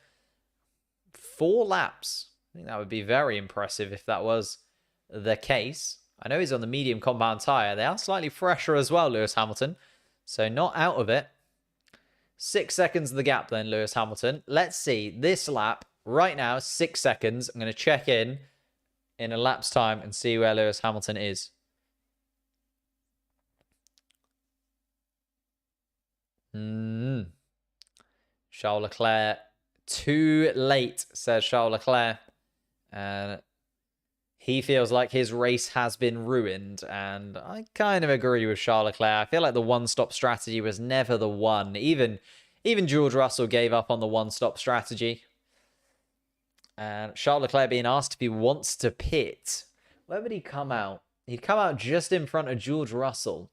4 laps. I think that would be very impressive if that was the case. I know he's on the medium compound tyre. They are slightly fresher as well, Lewis Hamilton. So not out of it. 6 seconds of the gap then, Lewis Hamilton. Let's see. This lap, right now, 6 seconds. I'm going to check in a lap's time and see where Lewis Hamilton is. Charles Leclerc. Too late, says Charles Leclerc. And he feels like his race has been ruined. And I kind of agree with Charles Leclerc. I feel like the one-stop strategy was never the one. Even George Russell gave up on the one-stop strategy. And Charles Leclerc being asked if he wants to pit. Where would he come out? He'd come out just in front of George Russell.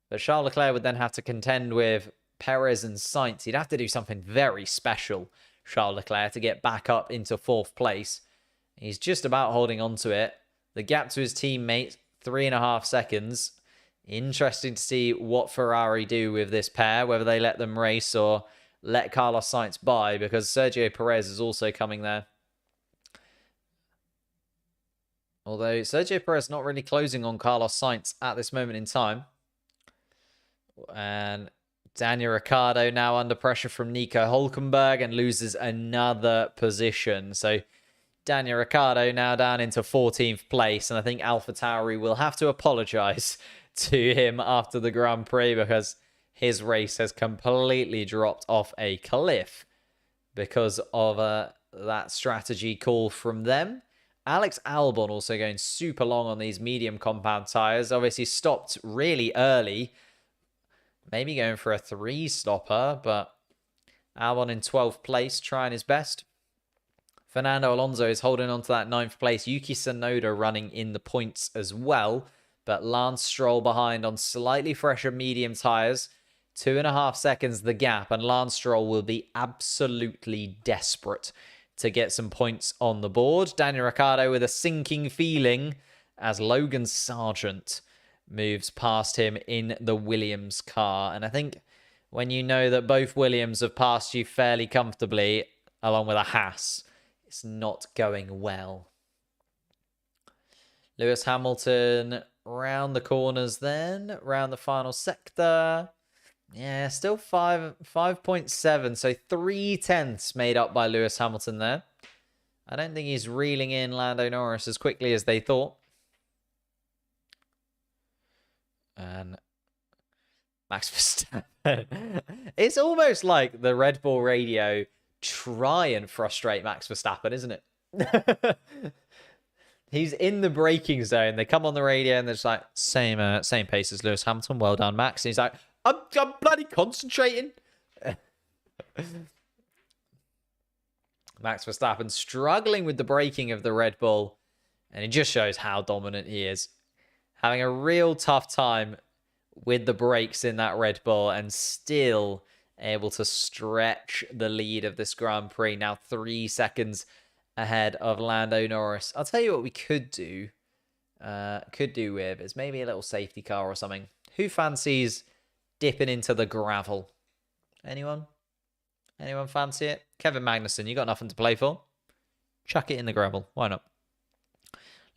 But Charles Leclerc would then have to contend with Perez and Sainz. He'd have to do something very special, Charles Leclerc, to get back up into 4th place. He's just about holding on to it. The gap to his teammate, 3.5 seconds. Interesting to see what Ferrari do with this pair, whether they let them race or let Carlos Sainz by, because Sergio Perez is also coming there. Although Sergio Perez not really closing on Carlos Sainz at this moment in time. And Daniel Ricciardo now under pressure from Nico Hülkenberg and loses another position. So Daniel Ricciardo now down into 14th place. And I think AlphaTauri will have to apologise to him after the Grand Prix because his race has completely dropped off a cliff because of that strategy call from them. Alex Albon also going super long on these medium compound tyres. Obviously stopped really early. Maybe going for a 3-stopper, but Albon in 12th place, trying his best. Fernando Alonso is holding on to that 9th place. Yuki Tsunoda running in the points as well, but Lance Stroll behind on slightly fresher medium tyres. 2.5 seconds the gap, and Lance Stroll will be absolutely desperate to get some points on the board. Daniel Ricciardo with a sinking feeling as Logan Sargent moves past him in the Williams car. And I think when you know that both Williams have passed you fairly comfortably, along with a Haas, it's not going well. Lewis Hamilton round the corners then, round the final sector. Yeah, still 5.7, so 3/10 made up by Lewis Hamilton there. I don't think he's reeling in Lando Norris as quickly as they thought. And Max Verstappen. It's almost like the Red Bull radio try and frustrate Max Verstappen, isn't it? He's in the braking zone. They come on the radio and they're just like, same pace as Lewis Hamilton. Well done, Max. And he's like, I'm bloody concentrating. Max Verstappen struggling with the braking of the Red Bull. And it just shows how dominant he is. Having a real tough time with the brakes in that Red Bull and still able to stretch the lead of this Grand Prix. Now 3 seconds ahead of Lando Norris. I'll tell you what we could do. With is maybe a little safety car or something. Who fancies dipping into the gravel? Anyone? Anyone fancy it? Kevin Magnussen, you got nothing to play for? Chuck it in the gravel. Why not?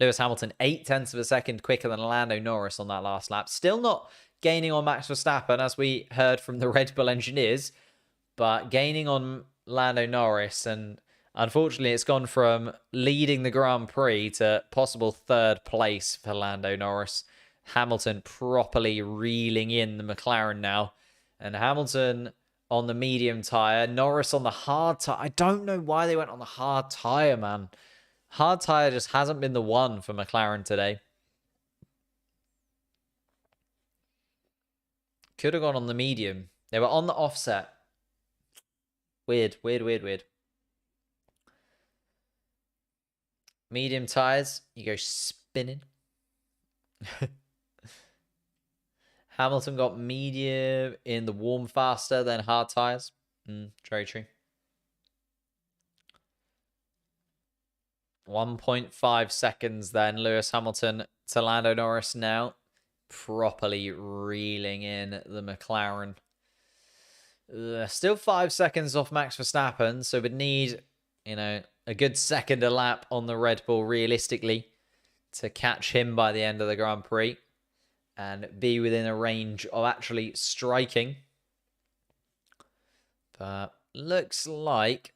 Lewis Hamilton, 0.8 of a second quicker than Lando Norris on that last lap. Still not gaining on Max Verstappen, as we heard from the Red Bull engineers, but gaining on Lando Norris. And unfortunately, it's gone from leading the Grand Prix to possible 3rd place for Lando Norris. Hamilton properly reeling in the McLaren now. And Hamilton on the medium tyre, Norris on the hard tyre. I don't know why they went on the hard tyre, man. Hard tyre just hasn't been the one for McLaren today. Could have gone on the medium. They were on the offset. Weird. Medium tyres, you go spinning. Hamilton got medium in the warm faster than hard tyres. Very true. 1.5 seconds then. Lewis Hamilton to Lando Norris now. Properly reeling in the McLaren. Still 5 seconds off Max Verstappen. So would need, a good second a lap on the Red Bull realistically to catch him by the end of the Grand Prix. And be within a range of actually striking. But looks like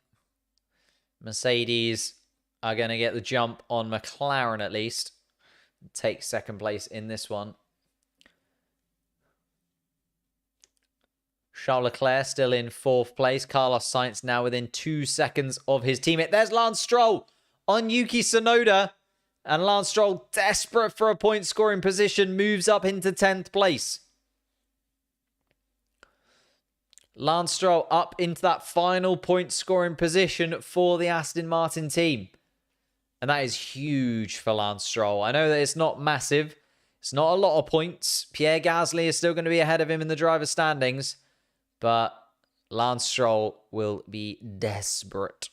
Mercedes are going to get the jump on McLaren at least. Take second place in this one. Charles Leclerc still in 4th place. Carlos Sainz now within 2 seconds of his teammate. There's Lance Stroll on Yuki Tsunoda. And Lance Stroll, desperate for a point-scoring position, moves up into 10th place. Lance Stroll up into that final point-scoring position for the Aston Martin team. And that is huge for Lance Stroll. I know that it's not massive, It's not a lot of points. Pierre Gasly is still going to be ahead of him in the driver's standings, but Lance Stroll will be desperate.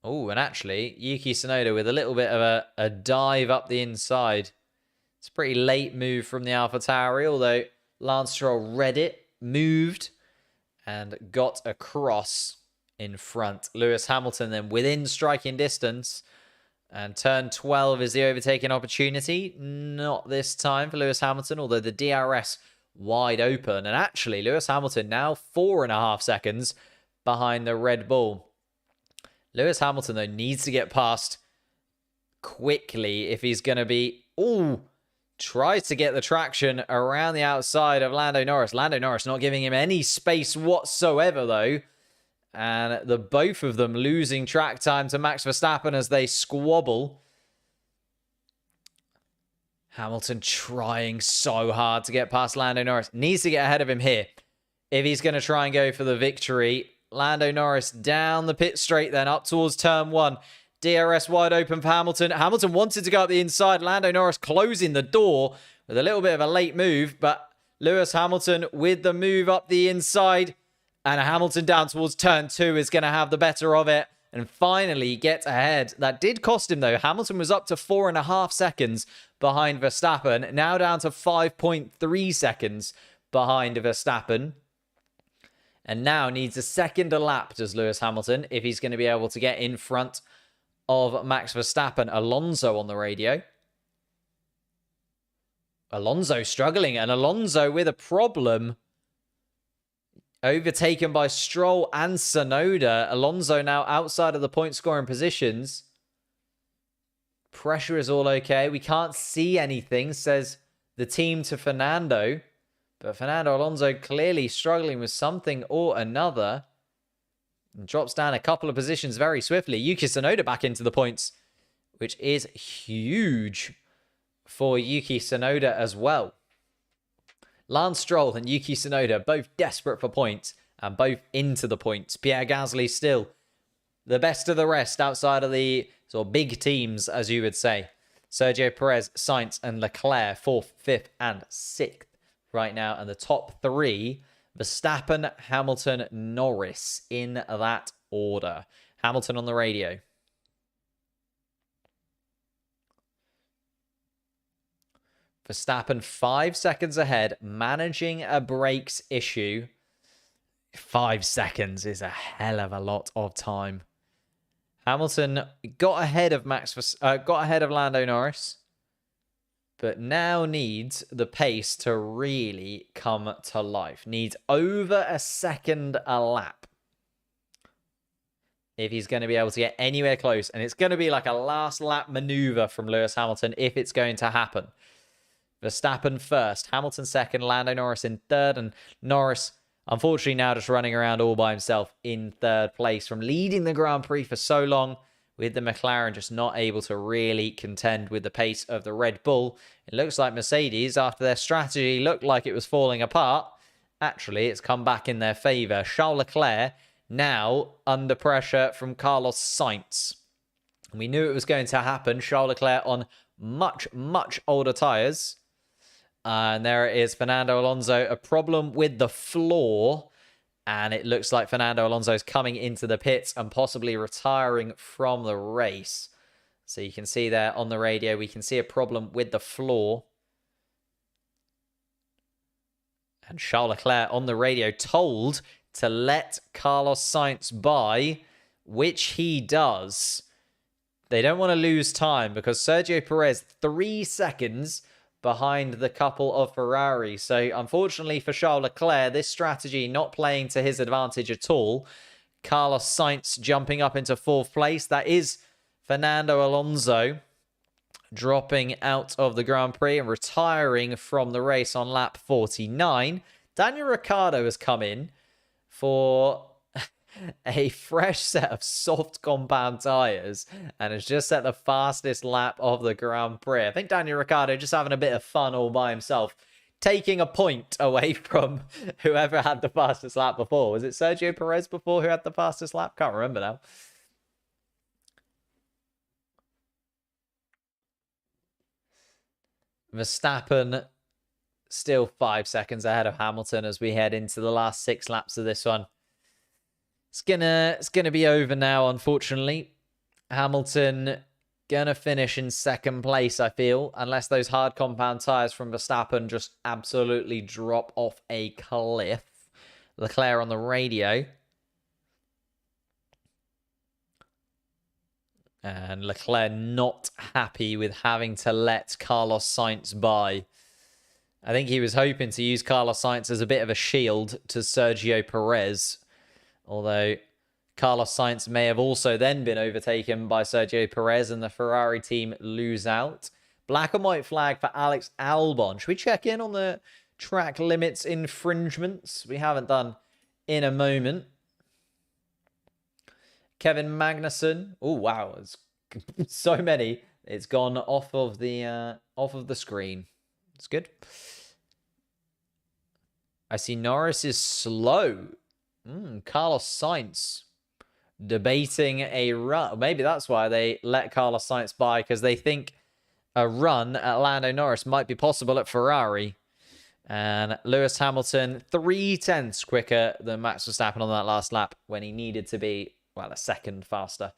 Oh, and actually, Yuki Tsunoda with a little bit of a dive up the inside. It's a pretty late move from the AlphaTauri, although Lance Stroll read it, moved, and got across in front. Lewis Hamilton then within striking distance. And turn 12 is the overtaking opportunity. Not this time for Lewis Hamilton, although the DRS wide open. And actually, Lewis Hamilton now 4.5 seconds behind the Red Bull. Lewis Hamilton, though, needs to get past quickly if he's going to be... Ooh! Tries to get the traction around the outside of Lando Norris. Lando Norris not giving him any space whatsoever, though. And the both of them losing track time to Max Verstappen as they squabble. Hamilton trying so hard to get past Lando Norris. Needs to get ahead of him here if he's going to try and go for the victory. Lando Norris down the pit straight then up towards turn 1. DRS wide open for Hamilton. Hamilton wanted to go up the inside. Lando Norris closing the door with a little bit of a late move. But Lewis Hamilton with the move up the inside. And Hamilton down towards turn 2 is going to have the better of it. And finally get ahead. That did cost him, though. Hamilton was up to 4.5 seconds behind Verstappen. Now down to 5.3 seconds behind Verstappen. And now needs a second a lap, does Lewis Hamilton, if he's going to be able to get in front of Max Verstappen. Alonso on the radio. Alonso struggling. And Alonso with a problem. Overtaken by Stroll and Tsunoda. Alonso now outside of the point scoring positions. Pressure is all okay. We can't see anything, says the team to Fernando. But Fernando Alonso clearly struggling with something or another. And drops down a couple of positions very swiftly. Yuki Tsunoda back into the points, which is huge for Yuki Tsunoda as well. Lance Stroll and Yuki Tsunoda both desperate for points and both into the points. Pierre Gasly still the best of the rest outside of the sort of big teams, as you would say. Sergio Perez, Sainz and Leclerc 4th, 5th and 6th right now. And the top 3, Verstappen, Hamilton, Norris in that order. Hamilton on the radio. Verstappen 5 seconds ahead, managing a brakes issue. 5 seconds is a hell of a lot of time. Hamilton got ahead of Lando Norris, but now needs the pace to really come to life. Needs over a second a lap if he's going to be able to get anywhere close. And it's going to be like a last lap maneuver from Lewis Hamilton if it's going to happen. Verstappen first, Hamilton second, Lando Norris in third, and Norris, unfortunately, now just running around all by himself in third place from leading the Grand Prix for so long, with the McLaren just not able to really contend with the pace of the Red Bull. It looks like Mercedes, after their strategy looked like it was falling apart, actually, it's come back in their favour. Charles Leclerc now under pressure from Carlos Sainz. We knew it was going to happen. Charles Leclerc on much, much older tyres. And there it is, Fernando Alonso. A problem with the floor. And it looks like Fernando Alonso is coming into the pits and possibly retiring from the race. So you can see there on the radio, we can see a problem with the floor. And Charles Leclerc on the radio told to let Carlos Sainz by, which he does. They don't want to lose time because Sergio Perez 3 seconds behind the couple of Ferrari. So unfortunately for Charles Leclerc, this strategy not playing to his advantage at all. Carlos Sainz jumping up into 4th place. That is Fernando Alonso dropping out of the Grand Prix and retiring from the race on lap 49. Daniel Ricciardo has come in for a fresh set of soft compound tyres and has just set the fastest lap of the Grand Prix. I think Daniel Ricciardo just having a bit of fun all by himself, taking a point away from whoever had the fastest lap before. Was it Sergio Perez before who had the fastest lap? Can't remember now. Verstappen still 5 seconds ahead of Hamilton as we head into the last 6 laps of this one. It's gonna be over now, unfortunately. Hamilton gonna finish in 2nd place, I feel, unless those hard compound tires from Verstappen just absolutely drop off a cliff. Leclerc on the radio. And Leclerc not happy with having to let Carlos Sainz by. I think he was hoping to use Carlos Sainz as a bit of a shield to Sergio Perez. Although Carlos Sainz may have also then been overtaken by Sergio Perez and the Ferrari team lose out. Black and white flag for Alex Albon. Should we check in on the track limits infringements? We haven't done in a moment. Kevin Magnussen. Oh, wow. It's so many. It's gone off of the screen. It's good. I see Norris is slow. Carlos Sainz debating a run. Maybe that's why they let Carlos Sainz by, because they think a run at Lando Norris might be possible at Ferrari. And Lewis Hamilton 0.3 quicker than Max Verstappen on that last lap when he needed to be, well, a second faster.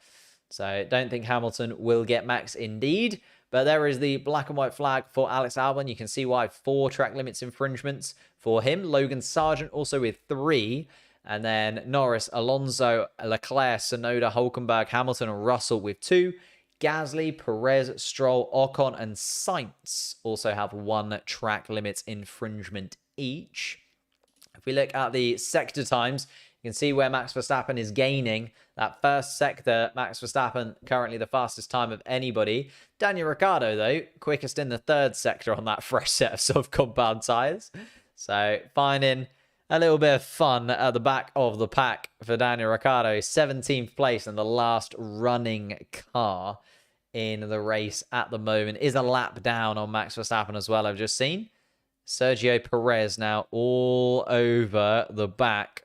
So don't think Hamilton will get Max indeed. But there is the black and white flag for Alex Albon. You can see why 4 track limits infringements for him. Logan Sargent also with 3. And then Norris, Alonso, Leclerc, Tsunoda, Hulkenberg, Hamilton, and Russell with 2. Gasly, Perez, Stroll, Ocon, and Sainz also have 1 track limits infringement each. If we look at the sector times, you can see where Max Verstappen is gaining. That first sector, Max Verstappen currently the fastest time of anybody. Daniel Ricciardo, though, quickest in the 3rd sector on that fresh set of soft compound tyres. So finding a little bit of fun at the back of the pack for Daniel Ricciardo. 17th place and the last running car in the race at the moment. Is a lap down on Max Verstappen as well, I've just seen. Sergio Perez now all over the back.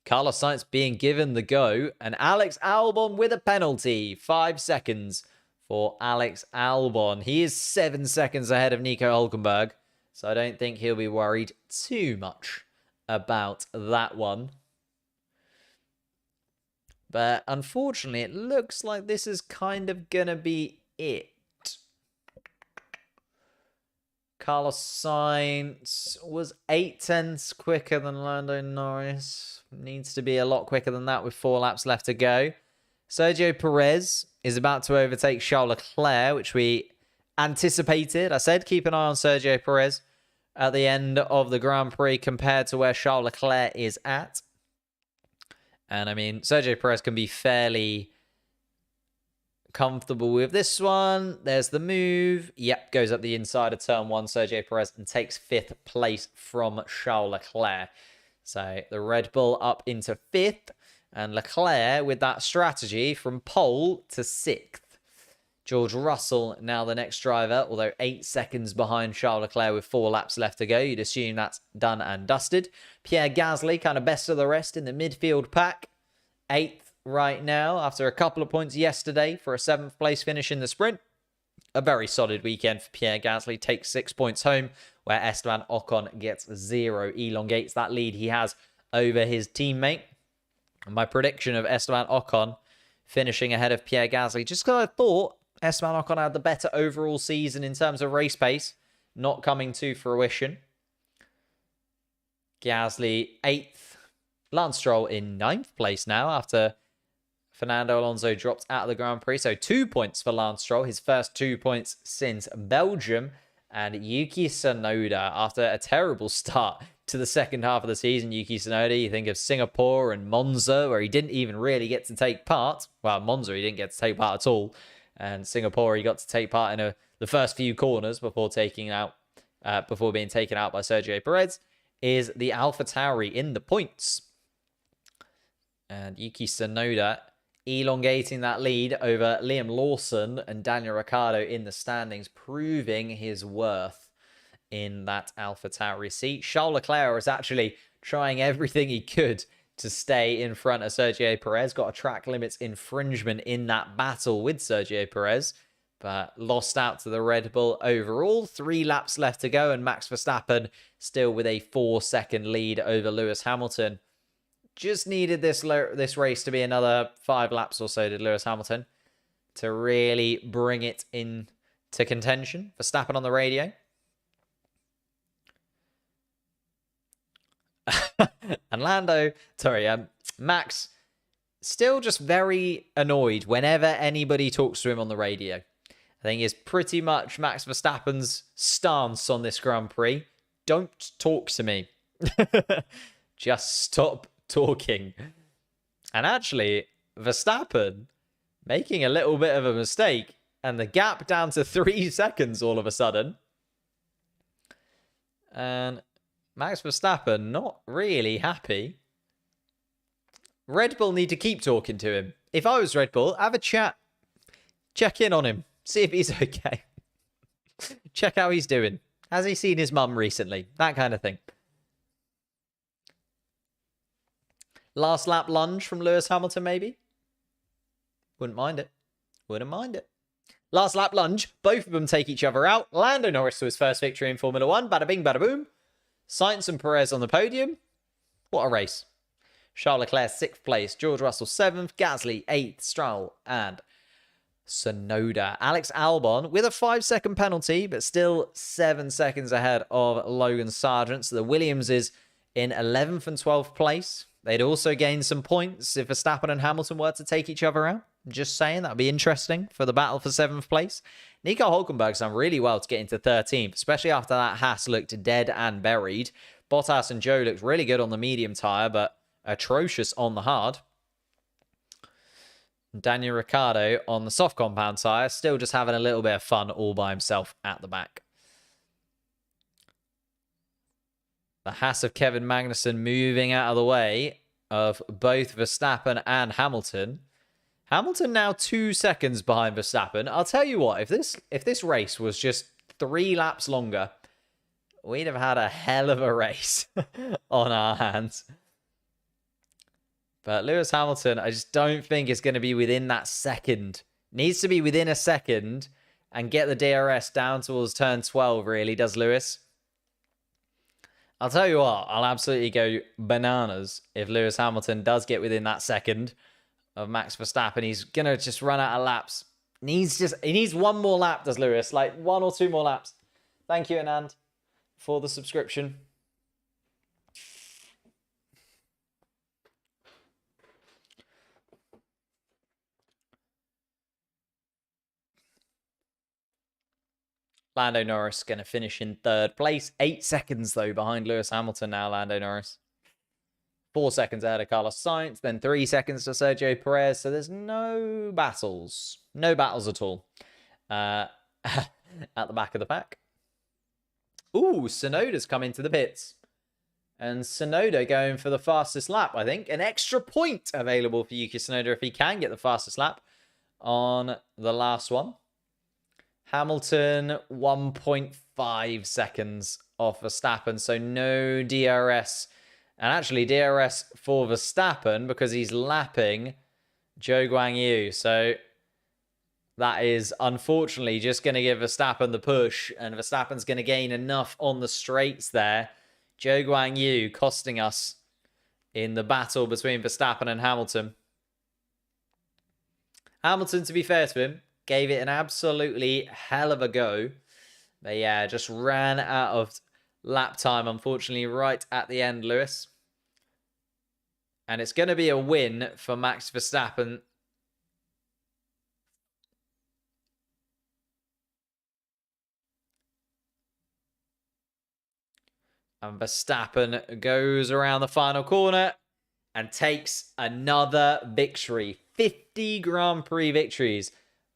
Carlos Sainz being given the go. And Alex Albon with a penalty. 5 seconds for Alex Albon. He is 7 seconds ahead of Nico Hulkenberg. So I don't think he'll be worried too much about that one. But unfortunately, it looks like this is kind of going to be it. Carlos Sainz was 0.8 quicker than Lando Norris. Needs to be a lot quicker than that with 4 laps left to go. Sergio Perez is about to overtake Charles Leclerc, which we anticipated. I said keep an eye on Sergio Perez at the end of the Grand Prix compared to where Charles Leclerc is at. And I mean, Sergio Perez can be fairly comfortable with this one. There's the move. Yep, goes up the inside of turn 1, Sergio Perez, and takes 5th place from Charles Leclerc. So the Red Bull up into 5th, and Leclerc with that strategy from pole to 6th. George Russell now the next driver, although 8 seconds behind Charles Leclerc with 4 laps left to go. You'd assume that's done and dusted. Pierre Gasly, kind of best of the rest in the midfield pack. 8th right now after a couple of points yesterday for a 7th place finish in the sprint. A very solid weekend for Pierre Gasly. Takes 6 points home, where Esteban Ocon gets 0. Elongates that lead he has over his teammate. And my prediction of Esteban Ocon finishing ahead of Pierre Gasly, just because I thought Esteban Ocon had the better overall season in terms of race pace, not coming to fruition. Gasly 8th. Lance Stroll in 9th place now after Fernando Alonso dropped out of the Grand Prix. So 2 points for Lance Stroll, his first 2 points since Belgium. And Yuki Tsunoda, after a terrible start to the second half of the season, Yuki Tsunoda, you think of Singapore and Monza, where he didn't even really get to take part. Well, Monza, he didn't get to take part at all. And Singapore, he got to take part in the first few corners before being taken out by Sergio Perez, is the AlphaTauri in the points. And Yuki Tsunoda elongating that lead over Liam Lawson and Daniel Ricciardo in the standings, proving his worth in that AlphaTauri seat. Charles Leclerc is actually trying everything he could to stay in front of Sergio Perez. Got a track limits infringement in that battle with Sergio Perez. but lost out to the Red Bull overall. 3 laps left to go, and Max Verstappen still with a 4-second lead over Lewis Hamilton. Just needed this race to be another 5 laps or so, did Lewis Hamilton, to really bring it into contention. Verstappen on the radio. And Max, still just very annoyed whenever anybody talks to him on the radio. I think it's pretty much Max Verstappen's stance on this Grand Prix. Don't talk to me. Just stop talking. And actually, Verstappen making a little bit of a mistake, and the gap down to 3 seconds all of a sudden. And Max Verstappen not really happy. Red Bull need to keep talking to him. If I was Red Bull, have a chat. Check in on him. See if he's okay. Check how he's doing. Has he seen his mum recently? That kind of thing. Last lap lunge from Lewis Hamilton, maybe? Wouldn't mind it. Wouldn't mind it. Last lap lunge. Both of them take each other out. Lando Norris to his first victory in Formula 1. Bada bing, bada boom. Sainz and Perez on the podium. What a race. Charles Leclerc 6th place. George Russell 7th. Gasly 8th. Stroll and Tsunoda. Alex Albon with a 5-second penalty, but still 7 seconds ahead of Logan Sargent. So the Williams is in 11th and 12th place. They'd also gain some points if Verstappen and Hamilton were to take each other out. Just saying, that would be interesting for the battle for 7th place. Nico Hülkenberg's done really well to get into 13th, especially after that Haas looked dead and buried. Bottas and Zhou looked really good on the medium tyre, but atrocious on the hard. Daniel Ricciardo on the soft compound tyre, still just having a little bit of fun all by himself at the back. The Haas of Kevin Magnussen moving out of the way of both Verstappen and Hamilton. Hamilton now 2 seconds behind Verstappen. I'll tell you what, if this race was just 3 laps longer, we'd have had a hell of a race on our hands. But Lewis Hamilton, I just don't think is going to be within that second. Needs to be within a second and get the DRS down towards turn 12, really, does Lewis. I'll tell you what, I'll absolutely go bananas if Lewis Hamilton does get within that second of Max Verstappen. He's going to just run out of laps. He needs one more lap, does Lewis? Like 1 or 2 more laps. Thank you, Anand, for the subscription. Lando Norris going to finish in 3rd place. 8 seconds, though, behind Lewis Hamilton now, Lando Norris. 4 seconds ahead of Carlos Sainz. Then 3 seconds to Sergio Perez. So there's no battles. No battles at all. At the back of the pack. Ooh, Tsunoda's come into the pits. And Tsunoda going for the fastest lap, I think. An extra point available for Yuki Tsunoda if he can get the fastest lap on the last one. Hamilton, 1.5 seconds off Verstappen, so no DRS. And actually, DRS for Verstappen because he's lapping Zhou Guanyu. So that is unfortunately just going to give Verstappen the push, and Verstappen's going to gain enough on the straights there. Zhou Guanyu costing us in the battle between Verstappen and Hamilton. Hamilton, to be fair to him, gave it an absolutely hell of a go. But yeah, just ran out of lap time, unfortunately, right at the end, Lewis. And it's going to be a win for Max Verstappen. And Verstappen goes around the final corner and takes another victory. 50 Grand Prix victories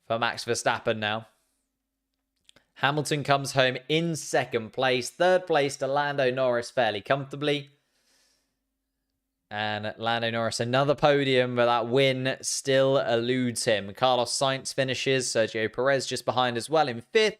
for Max Verstappen now. Hamilton comes home in 2nd place. 3rd place to Lando Norris fairly comfortably. And Lando Norris, another podium, but that win still eludes him. Carlos Sainz finishes. Sergio Perez just behind as well in 5th.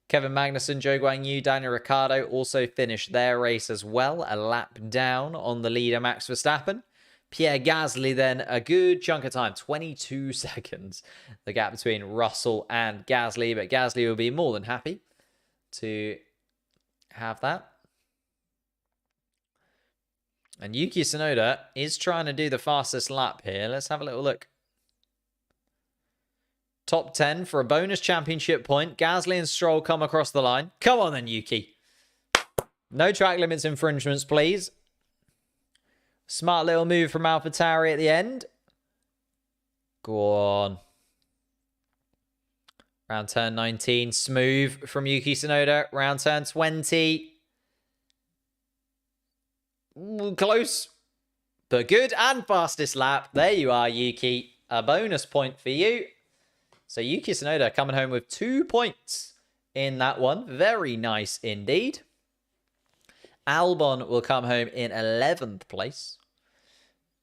Kevin Magnussen, Zhou Guanyu, Daniel Ricciardo also finished their race as well. A lap down on the leader, Max Verstappen. Pierre Gasly then a good chunk of time, 22 seconds, the gap between Russell and Gasly, but Gasly will be more than happy to have that. And Yuki Tsunoda is trying to do the fastest lap here. Let's have a little look. Top 10 for a bonus championship point. Gasly and Stroll come across the line. Come on then, Yuki. No track limits infringements, please. Smart little move from AlphaTauri at the end. Go on. Round turn 19. Smooth from Yuki Tsunoda. Round turn 20. Ooh, close. But good and fastest lap. There you are, Yuki. A bonus point for you. So Yuki Tsunoda coming home with 2 points in that one. Very nice indeed. Albon will come home in 11th place.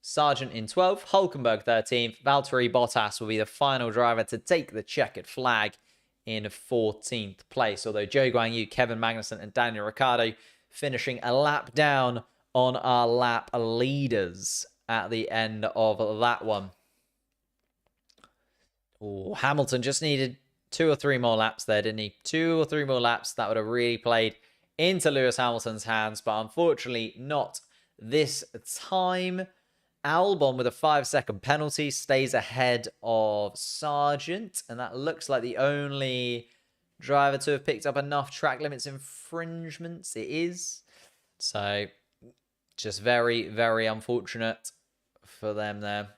Sargent in 12th. Hulkenberg 13th. Valtteri Bottas will be the final driver to take the checkered flag in 14th place. Although Zhou Guanyu, Kevin Magnussen and Daniel Ricciardo finishing a lap down on our lap leaders at the end of that one. Ooh, Hamilton just needed 2 or 3 more laps there, didn't he? 2 or 3 more laps. That would have really played into Lewis Hamilton's hands, but unfortunately not this time. Albon with a 5-second penalty stays ahead of Sargent, and that looks like the only driver to have picked up enough track limits infringements. It is. So just very, very unfortunate for them there.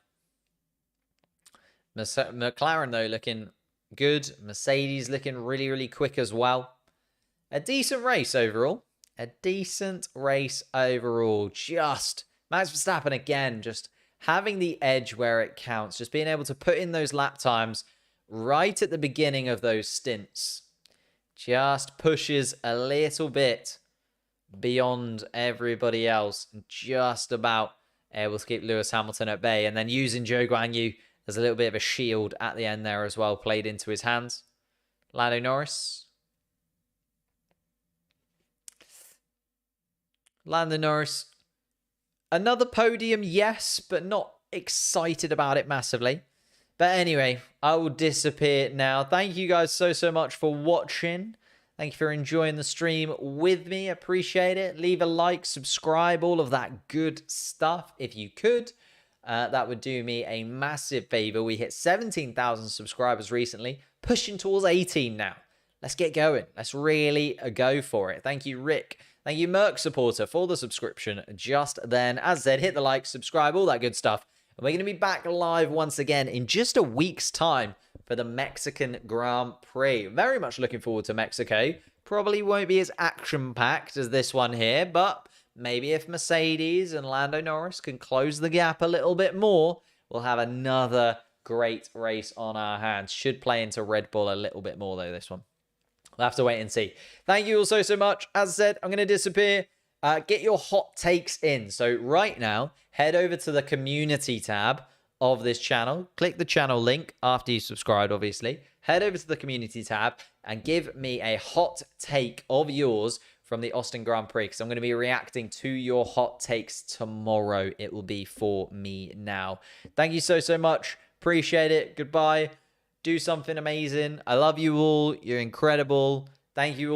McLaren, though, looking good. Mercedes looking really, really quick as well. A decent race overall. A decent race overall. Just Max Verstappen again, just having the edge where it counts. Just being able to put in those lap times right at the beginning of those stints. Just pushes a little bit beyond everybody else. Just about able to keep Lewis Hamilton at bay. And then using Zhou Guanyu as a little bit of a shield at the end there as well, played into his hands. Lando Norris. Lando Norris. Another podium, yes, but not excited about it massively. But anyway, I will disappear now. Thank you guys so much for watching. Thank you for enjoying the stream with me. Appreciate it. Leave a like, subscribe, all of that good stuff if you could. That would do me a massive favor. We hit 17,000 subscribers recently, pushing towards 18 now. Let's get going. Let's really go for it. Thank you, Rick. Thank you, Merc Supporter, for the subscription just then. As said, hit the like, subscribe, all that good stuff. And we're going to be back live once again in just a week's time for the Mexican Grand Prix. Very much looking forward to Mexico. Probably won't be as action-packed as this one here, but maybe if Mercedes and Lando Norris can close the gap a little bit more, we'll have another great race on our hands. Should play into Red Bull a little bit more, though, this one. We'll have to wait and see. Thank you all so much. As I said, I'm going to disappear. Get your hot takes in. So right now, head over to the community tab of this channel. Click the channel link after you subscribed, obviously. Head over to the community tab and give me a hot take of yours from the Austin Grand Prix, because I'm going to be reacting to your hot takes tomorrow. It will be for me now. Thank you so much. Appreciate it. Goodbye. Do something amazing. I love you all. You're incredible. Thank you all.